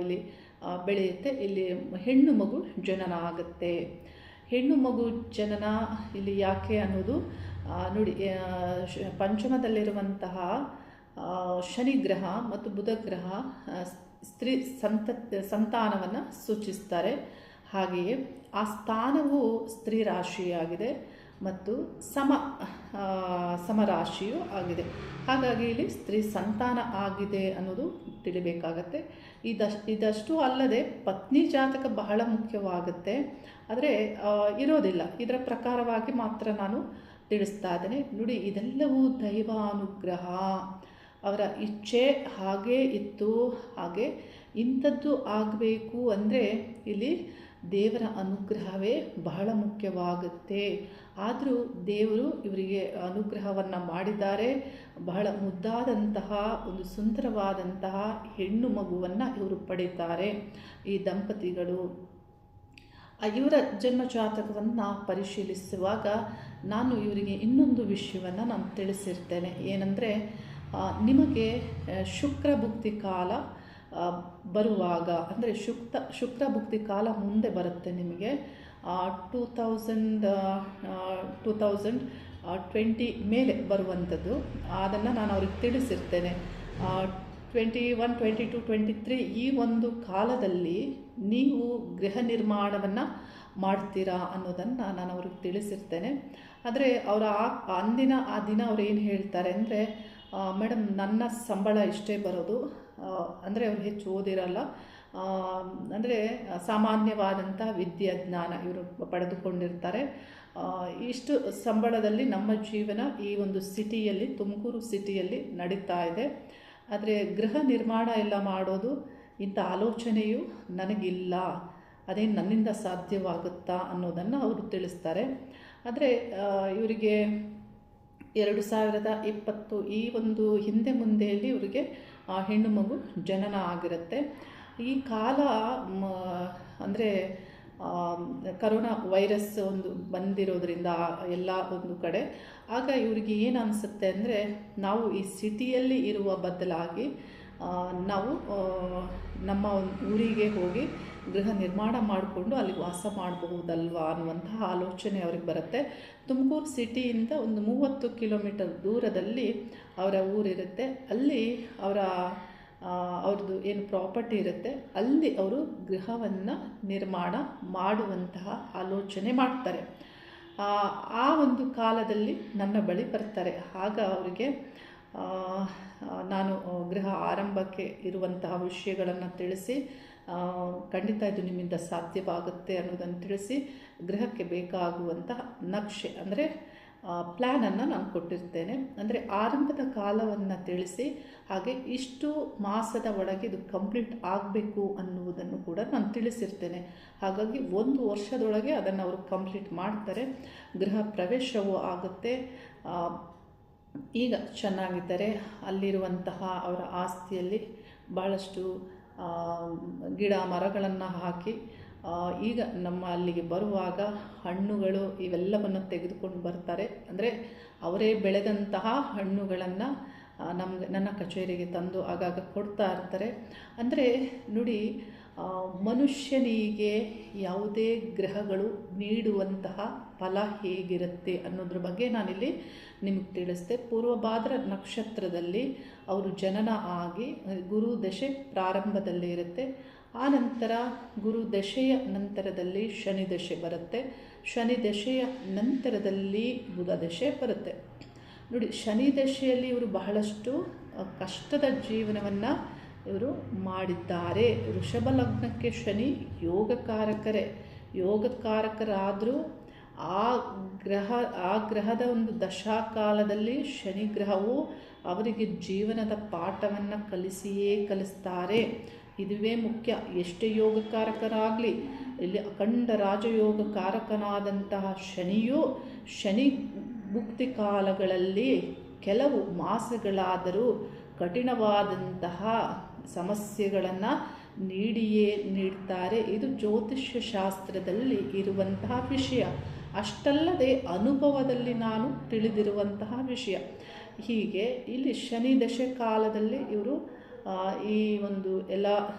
ಇಲ್ಲಿ ಬೆಳೆಯುತ್ತೆ. ಇಲ್ಲಿ ಹೆಣ್ಣು ಮಗು ಜನನ ಆಗುತ್ತೆ. ಹೆಣ್ಣು ಮಗು ಜನನ ಇಲ್ಲಿ ಯಾಕೆ ಅನ್ನೋದು ನೋಡಿ, ಪಂಚಮದಲ್ಲಿರುವಂತಹ ಶನಿ ಗ್ರಹ ಮತ್ತು ಬುಧ ಗ್ರಹ ಸ್ತ್ರೀ ಸಂತಾನವನ್ನು ಸೂಚಿಸ್ತಾರೆ. ಹಾಗೆಯೇ ಆ ಸ್ಥಾನವು ಸ್ತ್ರೀ ರಾಶಿಯಾಗಿದೆ ಮತ್ತು ಸಮರಾಶಿಯೂ ಆಗಿದೆ. ಹಾಗಾಗಿ ಇಲ್ಲಿ ಸ್ತ್ರೀ ಸಂತಾನ ಆಗಿದೆ ಅನ್ನೋದು ತಿಳಿಬೇಕಾಗತ್ತೆ. ಇದಷ್ಟು ಅಲ್ಲದೆ ಪತ್ನಿ ಜಾತಕ ಬಹಳ ಮುಖ್ಯವಾಗುತ್ತೆ. ಆದರೆ ಇರೋದಿಲ್ಲ, ಇದರ ಪ್ರಕಾರವಾಗಿ ಮಾತ್ರ ನಾನು ತಿಳಿಸ್ತಾ ಇದ್ದೇನೆ. ನೋಡಿ, ಇದೆಲ್ಲವೂ ದೈವಾನುಗ್ರಹ. ಅವರ ಇಚ್ಛೆ ಹಾಗೇ ಇತ್ತು. ಹಾಗೆ ಇಂಥದ್ದು ಆಗಬೇಕು ಅಂದರೆ ಇಲ್ಲಿ ದೇವರ ಅನುಗ್ರಹವೇ ಬಹಳ ಮುಖ್ಯವಾಗುತ್ತೆ. ಆದರೂ ದೇವರು ಇವರಿಗೆ ಅನುಗ್ರಹವನ್ನು ಮಾಡಿದ್ದಾರೆ. ಬಹಳ ಮುದ್ದಾದಂತಹ ಒಂದು ಸುಂದರವಾದಂತಹ ಹೆಣ್ಣು ಮಗುವನ್ನು ಇವರು ಪಡೀತಾರೆ. ಈ ದಂಪತಿಗಳು ಇವರ ಜನ್ಮಜಾತಕವನ್ನು ಪರಿಶೀಲಿಸುವಾಗ ನಾನು ಇವರಿಗೆ ಇನ್ನೊಂದು ವಿಷಯವನ್ನು ನಾನು ತಿಳಿಸಿರ್ತೇನೆ. ಏನಂದರೆ, ನಿಮಗೆ ಶುಕ್ರ ಭುಕ್ತಿ ಕಾಲ ಬರುವಾಗ, ಅಂದರೆ ಶುಕ್ರ ಭುಕ್ತಿ ಕಾಲ ಮುಂದೆ ಬರುತ್ತೆ ನಿಮಗೆ 2020 ಮೇಲೆ ಬರುವಂಥದ್ದು. ಅದನ್ನು ನಾನು ಅವ್ರಿಗೆ ತಿಳಿಸಿರ್ತೇನೆ. 21, 22, 23 ಈ ಒಂದು ಕಾಲದಲ್ಲಿ ನೀವು ಗೃಹ ನಿರ್ಮಾಣವನ್ನು ಮಾಡ್ತೀರಾ ಅನ್ನೋದನ್ನು ನಾನು ಅವ್ರಿಗೆ ತಿಳಿಸಿರ್ತೇನೆ. ಆದರೆ ಅವರ ಆ ದಿನ ಅವ್ರು ಏನು ಹೇಳ್ತಾರೆ ಅಂದರೆ, ಮೇಡಮ್ ನನ್ನ ಸಂಬಳ ಇಷ್ಟೇ ಬರೋದು. ಅಂದರೆ ಅವ್ರು ಹೆಚ್ಚು ಓದಿರಲ್ಲ, ಅಂದರೆ ಸಾಮಾನ್ಯವಾದಂಥ ವಿದ್ಯಾಜ್ಞಾನ ಇವರು ಪಡೆದುಕೊಂಡಿರ್ತಾರೆ. ಇಷ್ಟು ಸಂಬಳದಲ್ಲಿ ನಮ್ಮ ಜೀವನ ಈ ಒಂದು ಸಿಟಿಯಲ್ಲಿ, ತುಮಕೂರು ಸಿಟಿಯಲ್ಲಿ ನಡೀತಾ ಇದೆ. ಆದರೆ ಗೃಹ ನಿರ್ಮಾಣ ಎಲ್ಲ ಮಾಡೋದು ಇಂಥ ಆಲೋಚನೆಯು ನನಗಿಲ್ಲ, ಅದೇನು ನನ್ನಿಂದ ಸಾಧ್ಯವಾಗುತ್ತಾ ಅನ್ನೋದನ್ನು ಅವರು ತಿಳಿಸ್ತಾರೆ. ಆದರೆ ಇವರಿಗೆ 2020 ಈ ಒಂದು ಹಿಂದೆ ಮುಂದೆಯಲ್ಲಿ ಇವರಿಗೆ ಹೆಣ್ಣು ಮಗು ಜನನ ಆಗಿರುತ್ತೆ. ಈ ಕಾಲ ಅಂದರೆ ಕರೋನಾ ವೈರಸ್ ಒಂದು ಬಂದಿರೋದ್ರಿಂದ ಎಲ್ಲ ಒಂದು ಕಡೆ, ಆಗ ಇವರಿಗೆ ಏನು ಅನಿಸುತ್ತೆ ಅಂದರೆ, ನಾವು ಈ ಸಿಟಿಯಲ್ಲಿ ಇರುವ ಬದಲಾಗಿ ನಾವು ನಮ್ಮ ಒಂದು ಊರಿಗೆ ಹೋಗಿ ಗೃಹ ನಿರ್ಮಾಣ ಮಾಡಿಕೊಂಡು ಅಲ್ಲಿ ವಾಸ ಮಾಡಬಹುದಲ್ವಾ ಅನ್ನುವಂತಹ ಆಲೋಚನೆ ಅವ್ರಿಗೆ ಬರುತ್ತೆ. ತುಮಕೂರು ಸಿಟಿಯಿಂದ ಒಂದು 30 ಕಿಲೋಮೀಟರ್ ದೂರದಲ್ಲಿ ಅವರ ಊರಿರುತ್ತೆ. ಅಲ್ಲಿ ಅವ್ರದ್ದು ಏನು ಪ್ರಾಪರ್ಟಿ ಇರುತ್ತೆ, ಅಲ್ಲಿ ಅವರು ಗೃಹವನ್ನು ನಿರ್ಮಾಣ ಮಾಡುವಂತಹ ಆಲೋಚನೆ ಮಾಡ್ತಾರೆ. ಆ ಒಂದು ಕಾಲದಲ್ಲಿ ನನ್ನ ಬಳಿ ಬರ್ತಾರೆ. ಆಗ ಅವರಿಗೆ ನಾನು ಗೃಹ ಆರಂಭಕ್ಕೆ ಇರುವಂತಹ ವಿಷಯಗಳನ್ನು ತಿಳಿಸಿ, ಖಂಡಿತ ಇದು ನಿಮ್ಮಿಂದ ಸಾಧ್ಯವಾಗುತ್ತೆ ಅನ್ನೋದನ್ನು ತಿಳಿಸಿ, ಗೃಹಕ್ಕೆ ಬೇಕಾಗುವಂತಹ ನಕ್ಷೆ ಅಂದರೆ ಪ್ಲ್ಯಾನನ್ನು ನಾನು ಕೊಟ್ಟಿರ್ತೇನೆ. ಅಂದರೆ ಆರಂಭದ ಕಾಲವನ್ನು ತಿಳಿಸಿ, ಹಾಗೆ ಇಷ್ಟು ಮಾಸದ ಒಳಗೆ ಇದು ಕಂಪ್ಲೀಟ್ ಆಗಬೇಕು ಅನ್ನುವುದನ್ನು ಕೂಡ ನಾನು ತಿಳಿಸಿರ್ತೇನೆ. ಹಾಗಾಗಿ 1 ವರ್ಷದೊಳಗೆ ಅದನ್ನು ಅವರು ಕಂಪ್ಲೀಟ್ ಮಾಡ್ತಾರೆ. ಗೃಹ ಪ್ರವೇಶವೂ ಆಗುತ್ತೆ. ಈಗ ಚೆನ್ನಾಗಿದ್ದಾರೆ. ಅಲ್ಲಿರುವಂತಹ ಅವರ ಆಸ್ತಿಯಲ್ಲಿ ಬಹಳಷ್ಟು ಗಿಡ ಮರಗಳನ್ನು ಹಾಕಿ, ಈಗ ನಮ್ಮ ಅಲ್ಲಿಗೆ ಬರುವಾಗ ಹಣ್ಣುಗಳು ಇವೆಲ್ಲವನ್ನು ತೆಗೆದುಕೊಂಡು ಬರ್ತಾರೆ. ಅಂದರೆ ಅವರೇ ಬೆಳೆದಂತಹ ಹಣ್ಣುಗಳನ್ನು ನನ್ನ ಕಚೇರಿಗೆ ತಂದು ಆಗಾಗ ಕೊಡ್ತಾ ಇರ್ತಾರೆ. ಅಂದರೆ ನೋಡಿ, ಮನುಷ್ಯನಿಗೆ ಯಾವುದೇ ಗ್ರಹಗಳು ನೀಡುವಂತಹ ಫಲ ಹೇಗಿರುತ್ತೆ ಅನ್ನೋದ್ರ ಬಗ್ಗೆ ನಾನಿಲ್ಲಿ ನಿಮಗೆ ತಿಳಿಸ್ದೆ. ಪೂರ್ವಭಾದ್ರ ನಕ್ಷತ್ರದಲ್ಲಿ ಅವರು ಜನನ ಆಗಿ ಗುರು ದಶೆ ಪ್ರಾರಂಭದಲ್ಲಿ ಇರುತ್ತೆ. ಆ ನಂತರ ಗುರು ದಶೆಯ ನಂತರದಲ್ಲಿ ಶನಿ ದಶೆ ಬರುತ್ತೆ. ಶನಿ ದಶೆಯ ನಂತರದಲ್ಲಿ ಬುಧ ದಶೆ ಬರುತ್ತೆ. ನೋಡಿ, ಶನಿ ದಶೆಯಲ್ಲಿ ಇವರು ಬಹಳಷ್ಟು ಕಷ್ಟದ ಜೀವನವನ್ನು ಇವರು ಮಾಡಿದ್ದಾರೆ. ವೃಷಭ ಲಗ್ನಕ್ಕೆ ಶನಿ ಯೋಗಕಾರಕರಾದರೂ ಆ ಗ್ರಹ ಆ ಗ್ರಹದ ಒಂದು ದಶಾಕಾಲದಲ್ಲಿ ಶನಿ ಗ್ರಹವು ಅವರಿಗೆ ಜೀವನದ ಪಾಠವನ್ನು ಕಲಿಸ್ತಾರೆ. ಇದುವೇ ಮುಖ್ಯ. ಎಷ್ಟೇ ಯೋಗಕಾರಕರಾಗಲಿ, ಇಲ್ಲಿ ಅಖಂಡ ರಾಜಯೋಗಕಾರಕನಾದಂತಹ ಶನಿ ಮುಕ್ತಿ ಕಾಲಗಳಲ್ಲಿ ಕೆಲವು ಮಾಸಗಳಾದರೂ ಕಠಿಣವಾದಂತಹ ಸಮಸ್ಯೆಗಳನ್ನು ನೀಡಿಯೇ ನೀಡ್ತಾರೆ. ಇದು ಜ್ಯೋತಿಷ್ಯ ಶಾಸ್ತ್ರದಲ್ಲಿ ಇರುವಂತಹ ವಿಷಯ. ಅಷ್ಟಲ್ಲದೆ ಅನುಭವದಲ್ಲಿ ನಾನು ತಿಳಿದಿರುವಂತಹ ವಿಷಯ. ಹೀಗೆ ಇಲ್ಲಿ ಶನಿ ದಶೆ ಕಾಲದಲ್ಲಿ ಇವರು ಈ ಒಂದು ಎಲ್ಲ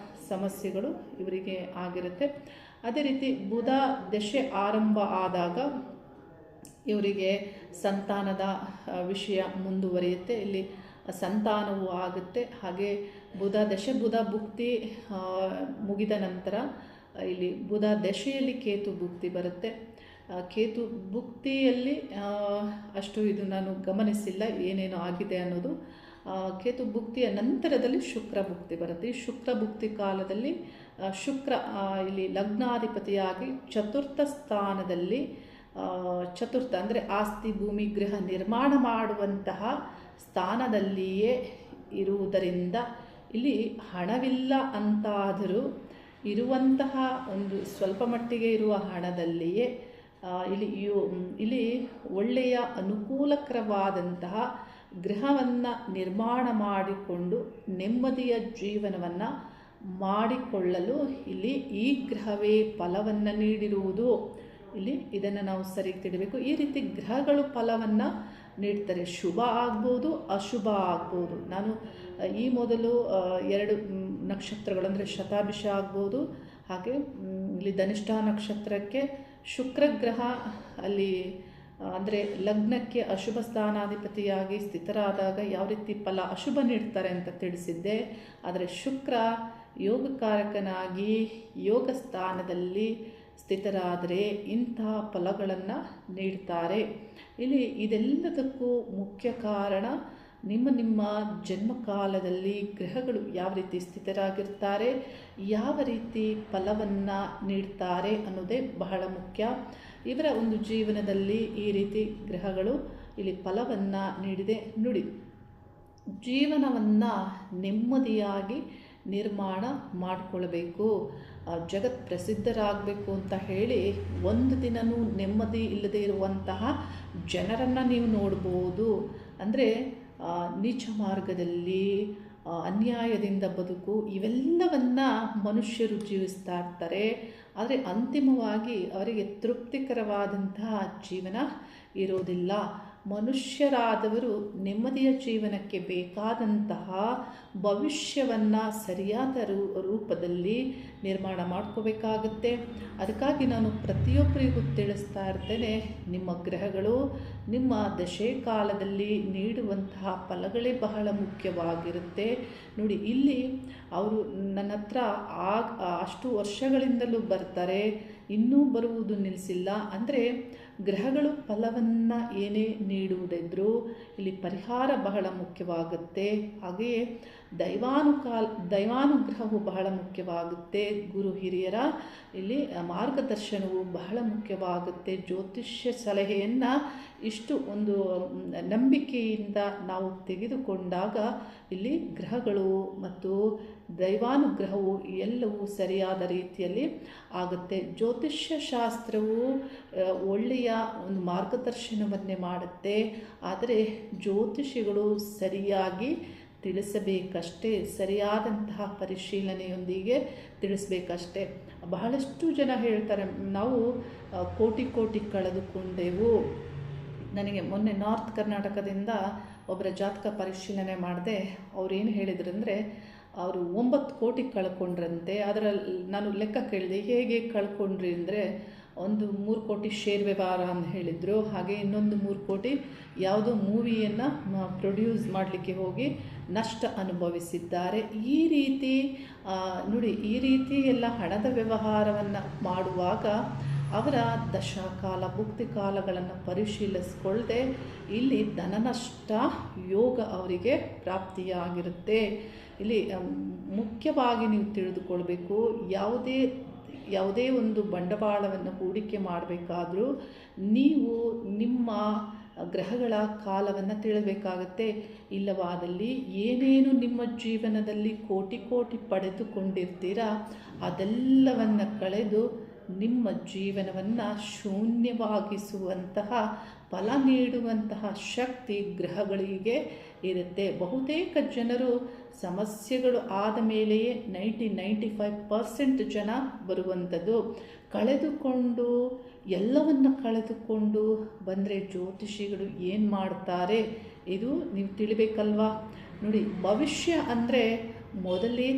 ಸಮಸ್ಯೆಗಳು ಇವರಿಗೆ ಆಗಿರುತ್ತೆ. ಅದೇ ರೀತಿ ಬುಧ ದಶೆ ಆರಂಭ ಆದಾಗ ಇವರಿಗೆ ಸಂತಾನದ ವಿಷಯ ಮುಂದುವರಿಯುತ್ತೆ. ಇಲ್ಲಿ ಸಂತಾನವೂ ಆಗುತ್ತೆ. ಹಾಗೆ ಬುಧ ಭುಕ್ತಿ ಮುಗಿದ ನಂತರ ಇಲ್ಲಿ ಬುಧ ದಶೆಯಲ್ಲಿ ಕೇತು ಭುಕ್ತಿ ಬರುತ್ತೆ. ಕೇತು ಭುಕ್ತಿಯಲ್ಲಿ ಅಷ್ಟು ಇದು ನಾನು ಗಮನಿಸಿಲ್ಲ ಏನೇನು ಆಗಿದೆ ಅನ್ನೋದು. ಕೇತು ಭುಕ್ತಿಯ ನಂತರದಲ್ಲಿ ಶುಕ್ರ ಭುಕ್ತಿ ಬರುತ್ತೆ. ಈ ಶುಕ್ರ ಭುಕ್ತಿ ಕಾಲದಲ್ಲಿ ಶುಕ್ರ ಇಲ್ಲಿ ಲಗ್ನಾಧಿಪತಿಯಾಗಿ ಚತುರ್ಥ ಸ್ಥಾನದಲ್ಲಿ ಅಂದರೆ ಆಸ್ತಿ ಭೂಮಿ ಗೃಹ ನಿರ್ಮಾಣ ಮಾಡುವಂತಹ ಸ್ಥಾನದಲ್ಲಿಯೇ ಇರುವುದರಿಂದ ಇಲ್ಲಿ ಹಣವಿಲ್ಲ ಅಂತಾದರೂ ಇರುವಂತಹ ಒಂದು ಸ್ವಲ್ಪ ಮಟ್ಟಿಗೆ ಇರುವ ಹಣದಲ್ಲಿಯೇ ಇಲ್ಲಿ ಒಳ್ಳೆಯ ಅನುಕೂಲಕರವಾದಂತಹ ಗೃಹವನ್ನು ನಿರ್ಮಾಣ ಮಾಡಿಕೊಂಡು ನೆಮ್ಮದಿಯ ಜೀವನವನ್ನು ಮಾಡಿಕೊಳ್ಳಲು ಇಲ್ಲಿ ಈ ಗ್ರಹವೇ ಫಲವನ್ನು ನೀಡಿರುವುದು. ಇಲ್ಲಿ ಇದನ್ನು ನಾವು ಸರಿಯಾಗಿ ತಿಳಿಬೇಕು. ಈ ರೀತಿ ಗ್ರಹಗಳು ಫಲವನ್ನು ನೀಡ್ತಾರೆ. ಶುಭ ಆಗ್ಬೋದು, ಅಶುಭ ಆಗ್ಬೋದು. ನಾನು ಈ ಮೊದಲು 2 ನಕ್ಷತ್ರಗಳು ಅಂದರೆ ಶತಾಭಿಷ ಆಗ್ಬೋದು, ಹಾಗೆ ಇಲ್ಲಿ ಧನಿಷ್ಠ ನಕ್ಷತ್ರಕ್ಕೆ ಶುಕ್ರಗ್ರಹ ಅಲ್ಲಿ ಅಂದರೆ ಲಗ್ನಕ್ಕೆ ಅಶುಭ ಸ್ಥಾನಾಧಿಪತಿಯಾಗಿ ಸ್ಥಿತರಾದಾಗ ಯಾವ ರೀತಿ ಫಲ ಅಶುಭ ನೀಡ್ತಾರೆ ಅಂತ ತಿಳಿಸಿದ್ದೆ. ಆದರೆ ಶುಕ್ರ ಯೋಗಕಾರಕನಾಗಿ ಯೋಗ ಸ್ಥಾನದಲ್ಲಿ ಸ್ಥಿತರಾದರೆ ಇಂತಹ ಫಲಗಳನ್ನು ನೀಡ್ತಾರೆ. ಇಲ್ಲಿ ಇದೆಲ್ಲದಕ್ಕೂ ಮುಖ್ಯ ಕಾರಣ ನಿಮ್ಮ ಜನ್ಮಕಾಲದಲ್ಲಿ ಗ್ರಹಗಳು ಯಾವ ರೀತಿ ಸ್ಥಿತರಾಗಿರ್ತಾರೆ, ಯಾವ ರೀತಿ ಫಲವನ್ನು ನೀಡ್ತಾರೆ ಅನ್ನೋದೇ ಬಹಳ ಮುಖ್ಯ. ಇವರ ಒಂದು ಜೀವನದಲ್ಲಿ ಈ ರೀತಿ ಗ್ರಹಗಳು ಇಲ್ಲಿ ಫಲವನ್ನು ನೀಡಿದೆ. ನೋಡಿ, ಜೀವನವನ್ನು ನೆಮ್ಮದಿಯಾಗಿ ನಿರ್ಮಾಣ ಮಾಡಿಕೊಳ್ಬೇಕು, ಜಗತ್ ಪ್ರಸಿದ್ಧರಾಗಬೇಕು ಅಂತ ಹೇಳಿ ಒಂದು ದಿನವೂ ನೆಮ್ಮದಿ ಇಲ್ಲದೆ ಇರುವಂತಹ ಜನರನ್ನು ನೀವು ನೋಡ್ಬೋದು. ಅಂದರೆ ನೀಚ ಮಾರ್ಗದಲ್ಲಿ ಅನ್ಯಾಯದಿಂದ ಬದುಕು ಇವೆಲ್ಲವನ್ನು ಮನುಷ್ಯರು ಜೀವಿಸ್ತಾ ಇರ್ತಾರೆ. ಆದರೆ ಅಂತಿಮವಾಗಿ ಅವರಿಗೆ ತೃಪ್ತಿಕರವಾದಂತಹ ಜೀವನ ಇರೋದಿಲ್ಲ. ಮನುಷ್ಯರಾದವರು ನೆಮ್ಮದಿಯ ಜೀವನಕ್ಕೆ ಬೇಕಾದಂತಹ ಭವಿಷ್ಯವನ್ನು ಸರಿಯಾದ ರೂಪದಲ್ಲಿ ನಿರ್ಮಾಣ ಮಾಡ್ಕೋಬೇಕಾಗುತ್ತೆ. ಅದಕ್ಕಾಗಿ ನಾನು ಪ್ರತಿಯೊಬ್ಬರಿಗೂ ತಿಳಿಸ್ತಾ ಇರ್ತೇನೆ, ನಿಮ್ಮ ಗ್ರಹಗಳು ನಿಮ್ಮ ದಶೆ ಕಾಲದಲ್ಲಿ ನೀಡುವಂತಹ ಫಲಗಳೇ ಬಹಳ ಮುಖ್ಯವಾಗಿರುತ್ತೆ. ನೋಡಿ, ಇಲ್ಲಿ ಅವರು ನನ್ನ ಹತ್ರ ಅಷ್ಟು ವರ್ಷಗಳಿಂದಲೂ ಬರ್ತಾರೆ, ಇನ್ನೂ ಬರುವುದು ನಿಲ್ಲಿಸಿಲ್ಲ. ಅಂದರೆ ಗ್ರಹಗಳು ಫಲವನ್ನು ಏನೇ ನೀಡುವುದಿದ್ರೂ ಇಲ್ಲಿ ಪರಿಹಾರ ಬಹಳ ಮುಖ್ಯವಾಗುತ್ತೆ. ಹಾಗೆಯೇ ದೈವಾನುಗ್ರಹವು ಬಹಳ ಮುಖ್ಯವಾಗುತ್ತೆ. ಗುರು ಹಿರಿಯರ ಇಲ್ಲಿ ಮಾರ್ಗದರ್ಶನವು ಬಹಳ ಮುಖ್ಯವಾಗುತ್ತೆ. ಜ್ಯೋತಿಷ್ಯ ಸಲಹೆಯನ್ನು ಇಷ್ಟು ಒಂದು ನಂಬಿಕೆಯಿಂದ ನಾವು ತೆಗೆದುಕೊಂಡಾಗ ಇಲ್ಲಿ ಗ್ರಹಗಳು ಮತ್ತು ದೈವಾನುಗ್ರಹವು ಎಲ್ಲವೂ ಸರಿಯಾದ ರೀತಿಯಲ್ಲಿ ಆಗುತ್ತೆ. ಜ್ಯೋತಿಷ್ಯ ಶಾಸ್ತ್ರವು ಒಳ್ಳೆಯ ಒಂದು ಮಾರ್ಗದರ್ಶನವನ್ನೇ ಮಾಡುತ್ತೆ. ಆದರೆ ಜ್ಯೋತಿಷಿಗಳು ಸರಿಯಾಗಿ ತಿಳಿಸಬೇಕಷ್ಟೇ, ಸರಿಯಾದಂತಹ ಪರಿಶೀಲನೆಯೊಂದಿಗೆ ತಿಳಿಸಬೇಕಷ್ಟೇ. ಬಹಳಷ್ಟು ಜನ ಹೇಳ್ತಾರೆ, ನಾವು ಕೋಟಿ ಕಳೆದುಕೊಂಡೆವು. ನನಗೆ ಮೊನ್ನೆ ನಾರ್ತ್ ಕರ್ನಾಟಕದಿಂದ ಒಬ್ಬರ ಜಾತಕ ಪರಿಶೀಲನೆ ಮಾಡಿದೆ. ಅವ್ರೇನು ಹೇಳಿದ್ರು ಅಂದರೆ, ಅವರು 9 ಕೋಟಿ ಕಳ್ಕೊಂಡ್ರಂತೆ. ಅದರಲ್ಲಿ ನಾನು ಲೆಕ್ಕ ಕೇಳಿದೆ, ಹೇಗೆ ಕಳ್ಕೊಂಡ್ರಿ ಅಂದರೆ, ಒಂದು 3 ಕೋಟಿ ಶೇರ್ ವ್ಯವಹಾರ ಅಂತ ಹೇಳಿದರು. ಹಾಗೆ ಇನ್ನೊಂದು 3 ಕೋಟಿ ಯಾವುದೋ ಮೂವಿಯನ್ನು ಪ್ರೊಡ್ಯೂಸ್ ಮಾಡಲಿಕ್ಕೆ ಹೋಗಿ ನಷ್ಟ ಅನುಭವಿಸಿದ್ದಾರೆ. ಈ ರೀತಿ ನೋಡಿ, ಈ ರೀತಿ ಎಲ್ಲ ಹಣದ ವ್ಯವಹಾರವನ್ನು ಮಾಡುವಾಗ ಅವರ ದಶಾಕಾಲ ಭುಕ್ತಿ ಕಾಲಗಳನ್ನು ಪರಿಶೀಲಿಸಿಕೊಳ್ಳದೆ ಇಲ್ಲಿ ಧನನಷ್ಟ ಯೋಗ ಅವರಿಗೆ ಪ್ರಾಪ್ತಿಯಾಗಿರುತ್ತೆ. ಇಲ್ಲಿ ಮುಖ್ಯವಾಗಿ ನೀವು ತಿಳಿದುಕೊಳ್ಬೇಕು, ಯಾವುದೇ ಯಾವುದೇ ಒಂದು ಬಂಡವಾಳವನ್ನು ಹೂಡಿಕೆ ಮಾಡಬೇಕಾದ್ರೂ ನೀವು ನಿಮ್ಮ ಗ್ರಹಗಳ ಕಾಲವನ್ನು ತಿಳಿಬೇಕಾಗತ್ತೆ. ಇಲ್ಲವಾದಲ್ಲಿ ಏನೇನು ನಿಮ್ಮ ಜೀವನದಲ್ಲಿ ಕೋಟಿ ಕೋಟಿ ಪಡೆದುಕೊಂಡಿರ್ತೀರಾ ಅದೆಲ್ಲವನ್ನು ಕಳೆದು ನಿಮ್ಮ ಜೀವನವನ್ನು ಶೂನ್ಯವಾಗಿಸುವಂತಹ ಫಲ ನೀಡುವಂತಹ ಶಕ್ತಿ ಗ್ರಹಗಳಿಗೆ ಇರುತ್ತೆ. ಬಹುತೇಕ ಜನರು ಸಮಸ್ಯೆಗಳು ಆದ ಮೇಲೆಯೇ 95% ಜನ ಬರುವಂಥದ್ದು. ಕಳೆದುಕೊಂಡು ಎಲ್ಲವನ್ನು ಕಳೆದುಕೊಂಡು ಬಂದರೆ ಜ್ಯೋತಿಷಿಗಳು ಏನು ಮಾಡ್ತಾರೆ ಇದು ನೀವು ತಿಳಿಬೇಕಲ್ವಾ. ನೋಡಿ, ಭವಿಷ್ಯ ಅಂದರೆ ಮೊದಲೇ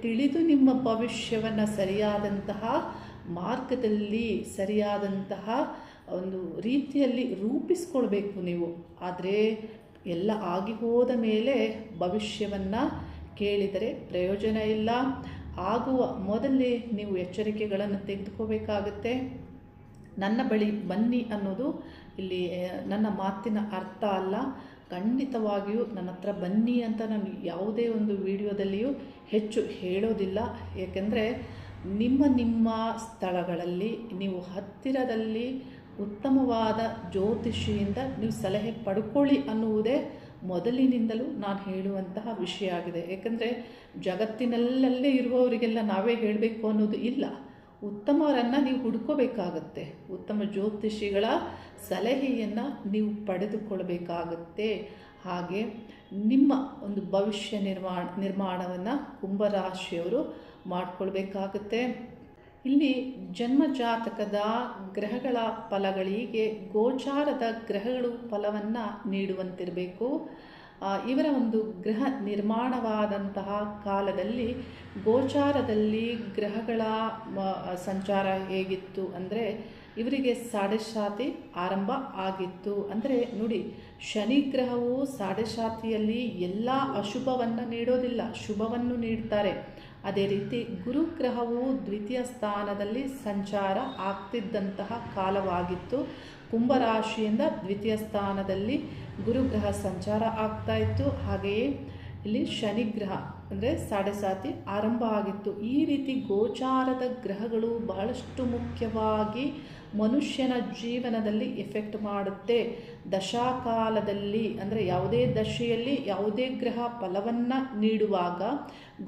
ತಿಳಿದು ನಿಮ್ಮ ಭವಿಷ್ಯವನ್ನು ಸರಿಯಾದಂತಹ ಮಾರ್ಗದಲ್ಲಿ ಸರಿಯಾದಂತಹ ಒಂದು ರೀತಿಯಲ್ಲಿ ರೂಪಿಸ್ಕೊಳ್ಬೇಕು ನೀವು. ಆದರೆ ಎಲ್ಲ ಆಗಿ ಹೋದ ಮೇಲೆ ಭವಿಷ್ಯವನ್ನು ಕೇಳಿದರೆ ಪ್ರಯೋಜನ ಇಲ್ಲ. ಆಗುವ ಮೊದಲೇ ನೀವು ಎಚ್ಚರಿಕೆಗಳನ್ನು ತೆಗೆದುಕೋಬೇಕಾಗತ್ತೆ. ನನ್ನ ಬಳಿ ಬನ್ನಿ ಅನ್ನೋದು ಇಲ್ಲಿ ನನ್ನ ಮಾತಿನ ಅರ್ಥ ಅಲ್ಲ. ಖಂಡಿತವಾಗಿಯೂ ನನ್ನ ಹತ್ರ ಬನ್ನಿ ಅಂತ ನಾನು ಯಾವುದೇ ಒಂದು ವಿಡಿಯೋದಲ್ಲಿಯೂ ಹೆಚ್ಚು ಹೇಳೋದಿಲ್ಲ. ಏಕೆಂದರೆ ನಿಮ್ಮ ಸ್ಥಳಗಳಲ್ಲಿ ನೀವು ಹತ್ತಿರದಲ್ಲಿ ಉತ್ತಮವಾದ ಜ್ಯೋತಿಷಿಯಿಂದ ನೀವು ಸಲಹೆ ಪಡ್ಕೊಳ್ಳಿ ಅನ್ನುವುದೇ ಮೊದಲಿನಿಂದಲೂ ನಾನು ಹೇಳುವಂತಹ ವಿಷಯ ಆಗಿದೆ. ಏಕೆಂದರೆ ಜಗತ್ತಿನಲ್ಲೇ ಇರುವವರಿಗೆಲ್ಲ ನಾವೇ ಹೇಳಬೇಕು ಅನ್ನೋದು ಇಲ್ಲ. ಉತ್ತಮರನ್ನು ನೀವು ಹುಡ್ಕೋಬೇಕಾಗತ್ತೆ. ಉತ್ತಮ ಜ್ಯೋತಿಷಿಗಳ ಸಲಹೆಯನ್ನು ನೀವು ಪಡೆದುಕೊಳ್ಬೇಕಾಗತ್ತೆ. ಹಾಗೆ ನಿಮ್ಮ ಒಂದು ಭವಿಷ್ಯ ನಿರ್ಮಾಣವನ್ನು ಕುಂಭರಾಶಿಯವರು ಮಾಡಿಕೊಳ್ಬೇಕಾಗತ್ತೆ. ಇಲ್ಲಿ ಜನ್ಮಜಾತಕದ ಗ್ರಹಗಳ ಫಲಗಳಿಗೆ ಗೋಚಾರದ ಗ್ರಹಗಳು ಫಲವನ್ನು ನೀಡುವಂತಿರಬೇಕು. ಇವರ ಒಂದು ಗ್ರಹ ನಿರ್ಮಾಣವಾದಂತಹ ಕಾಲದಲ್ಲಿ ಗೋಚಾರದಲ್ಲಿ ಗ್ರಹಗಳ ಸಂಚಾರ ಹೇಗಿತ್ತು ಅಂದರೆ ಇವರಿಗೆ ಸಾಡೆಶಾತಿ ಆರಂಭ ಆಗಿತ್ತು. ಅಂದರೆ ನೋಡಿ, ಶನಿ ಗ್ರಹವು ಸಾಡೆಶಾತಿಯಲ್ಲಿ ಎಲ್ಲ ಅಶುಭವನ್ನು ನೀಡೋದಿಲ್ಲ, ಶುಭವನ್ನು ನೀಡ್ತಾರೆ. ಅದೇ ರೀತಿ ಗುರುಗ್ರಹವು ದ್ವಿತೀಯ ಸ್ಥಾನದಲ್ಲಿ ಸಂಚಾರ ಆಗ್ತಿದ್ದಂತಹ ಕಾಲವಾಗಿತ್ತು. ಕುಂಭರಾಶಿಯಿಂದ ದ್ವಿತೀಯ ಸ್ಥಾನದಲ್ಲಿ ಗುರುಗ್ರಹ ಸಂಚಾರ ಆಗ್ತಾ ಇತ್ತು. ಹಾಗೆಯೇ ಇಲ್ಲಿ ಶನಿಗ್ರಹ ಅಂದರೆ ಸಾಡೆಸಾತಿ ಆರಂಭ ಆಗಿತ್ತು. ಈ ರೀತಿ ಗೋಚಾರದ ಗ್ರಹಗಳು ಬಹಳಷ್ಟು ಮುಖ್ಯವಾಗಿ ಮನುಷ್ಯನ ಜೀವನದಲ್ಲಿ ಎಫೆಕ್ಟ್ ಮಾಡುತ್ತೆ. ದಶಾಕಾಲದಲ್ಲಿ ಅಂದರೆ ಯಾವುದೇ ದಶೆಯಲ್ಲಿ ಯಾವುದೇ ಗ್ರಹ ಫಲವನ್ನು ನೀಡುವಾಗ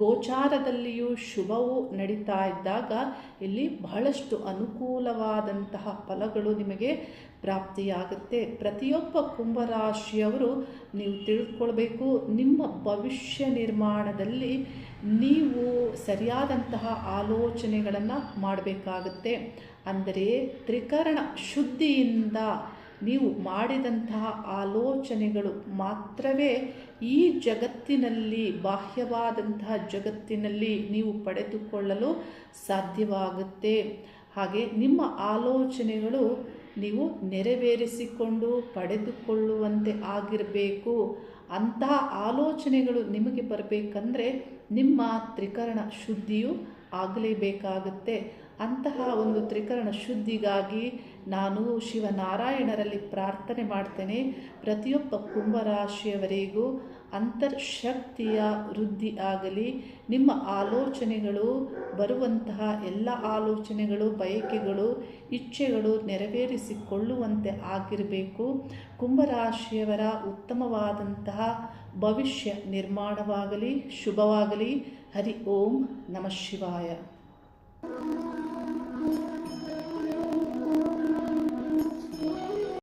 ಗೋಚಾರದಲ್ಲಿಯೂ ಶುಭವು ನಡೀತಾ ಇದ್ದಾಗ ಇಲ್ಲಿ ಬಹಳಷ್ಟು ಅನುಕೂಲವಾದಂತಹ ಫಲಗಳು ನಿಮಗೆ ಪ್ರಾಪ್ತಿಯಾಗುತ್ತೆ. ಪ್ರತಿಯೊಬ್ಬ ಕುಂಭರಾಶಿಯವರು ನೀವು ತಿಳ್ಕೊಳ್ಬೇಕು, ನಿಮ್ಮ ಭವಿಷ್ಯ ನಿರ್ಮಾಣದಲ್ಲಿ ನೀವು ಸರಿಯಾದಂತಹ ಆಲೋಚನೆಗಳನ್ನು ಮಾಡಬೇಕಾಗುತ್ತೆ. ಅಂದರೆ ತ್ರಿಕರಣ ಶುದ್ಧಿಯಿಂದ ನೀವು ಮಾಡಿದಂತಹ ಆಲೋಚನೆಗಳು ಮಾತ್ರವೇ ಈ ಜಗತ್ತಿನಲ್ಲಿ, ಬಾಹ್ಯವಾದಂತಹ ಜಗತ್ತಿನಲ್ಲಿ ನೀವು ಪಡೆದುಕೊಳ್ಳಲು ಸಾಧ್ಯವಾಗುತ್ತೆ. ಹಾಗೆ ನಿಮ್ಮ ಆಲೋಚನೆಗಳು ನೀವು ನೆರವೇರಿಸಿಕೊಂಡು ಪಡೆದುಕೊಳ್ಳುವಂತೆ ಆಗಿರಬೇಕು. ಅಂತಹ ಆಲೋಚನೆಗಳು ನಿಮಗೆ ಬರಬೇಕಂದ್ರೆ ನಿಮ್ಮ ತ್ರಿಕರಣ ಶುದ್ಧಿಯು ಆಗಲೇಬೇಕಾಗುತ್ತೆ. ಅಂತಹ ಒಂದು ತ್ರಿಕರಣ ಶುದ್ಧಿಗಾಗಿ ನಾನು ಶಿವನಾರಾಯಣರಲ್ಲಿ ಪ್ರಾರ್ಥನೆ ಮಾಡ್ತೇನೆ. ಪ್ರತಿಯೊಬ್ಬ ಕುಂಭರಾಶಿಯವರಿಗೂ ಅಂತರ್ಶಕ್ತಿಯ ವೃದ್ಧಿ ಆಗಲಿ. ನಿಮ್ಮ ಆಲೋಚನೆಗಳು ಬರುವಂತಹ ಎಲ್ಲ ಆಲೋಚನೆಗಳು, ಬಯಕೆಗಳು, ಇಚ್ಛೆಗಳು ನೆರವೇರಿಸಿಕೊಳ್ಳುವಂತೆ ಆಗಿರಬೇಕು. ಕುಂಭರಾಶಿಯವರ ಉತ್ತಮವಾದಂತಹ ಭವಿಷ್ಯ ನಿರ್ಮಾಣವಾಗಲಿ, ಶುಭವಾಗಲಿ. ಹರಿ ಓಂ ನಮಃ ಶಿವಾಯ.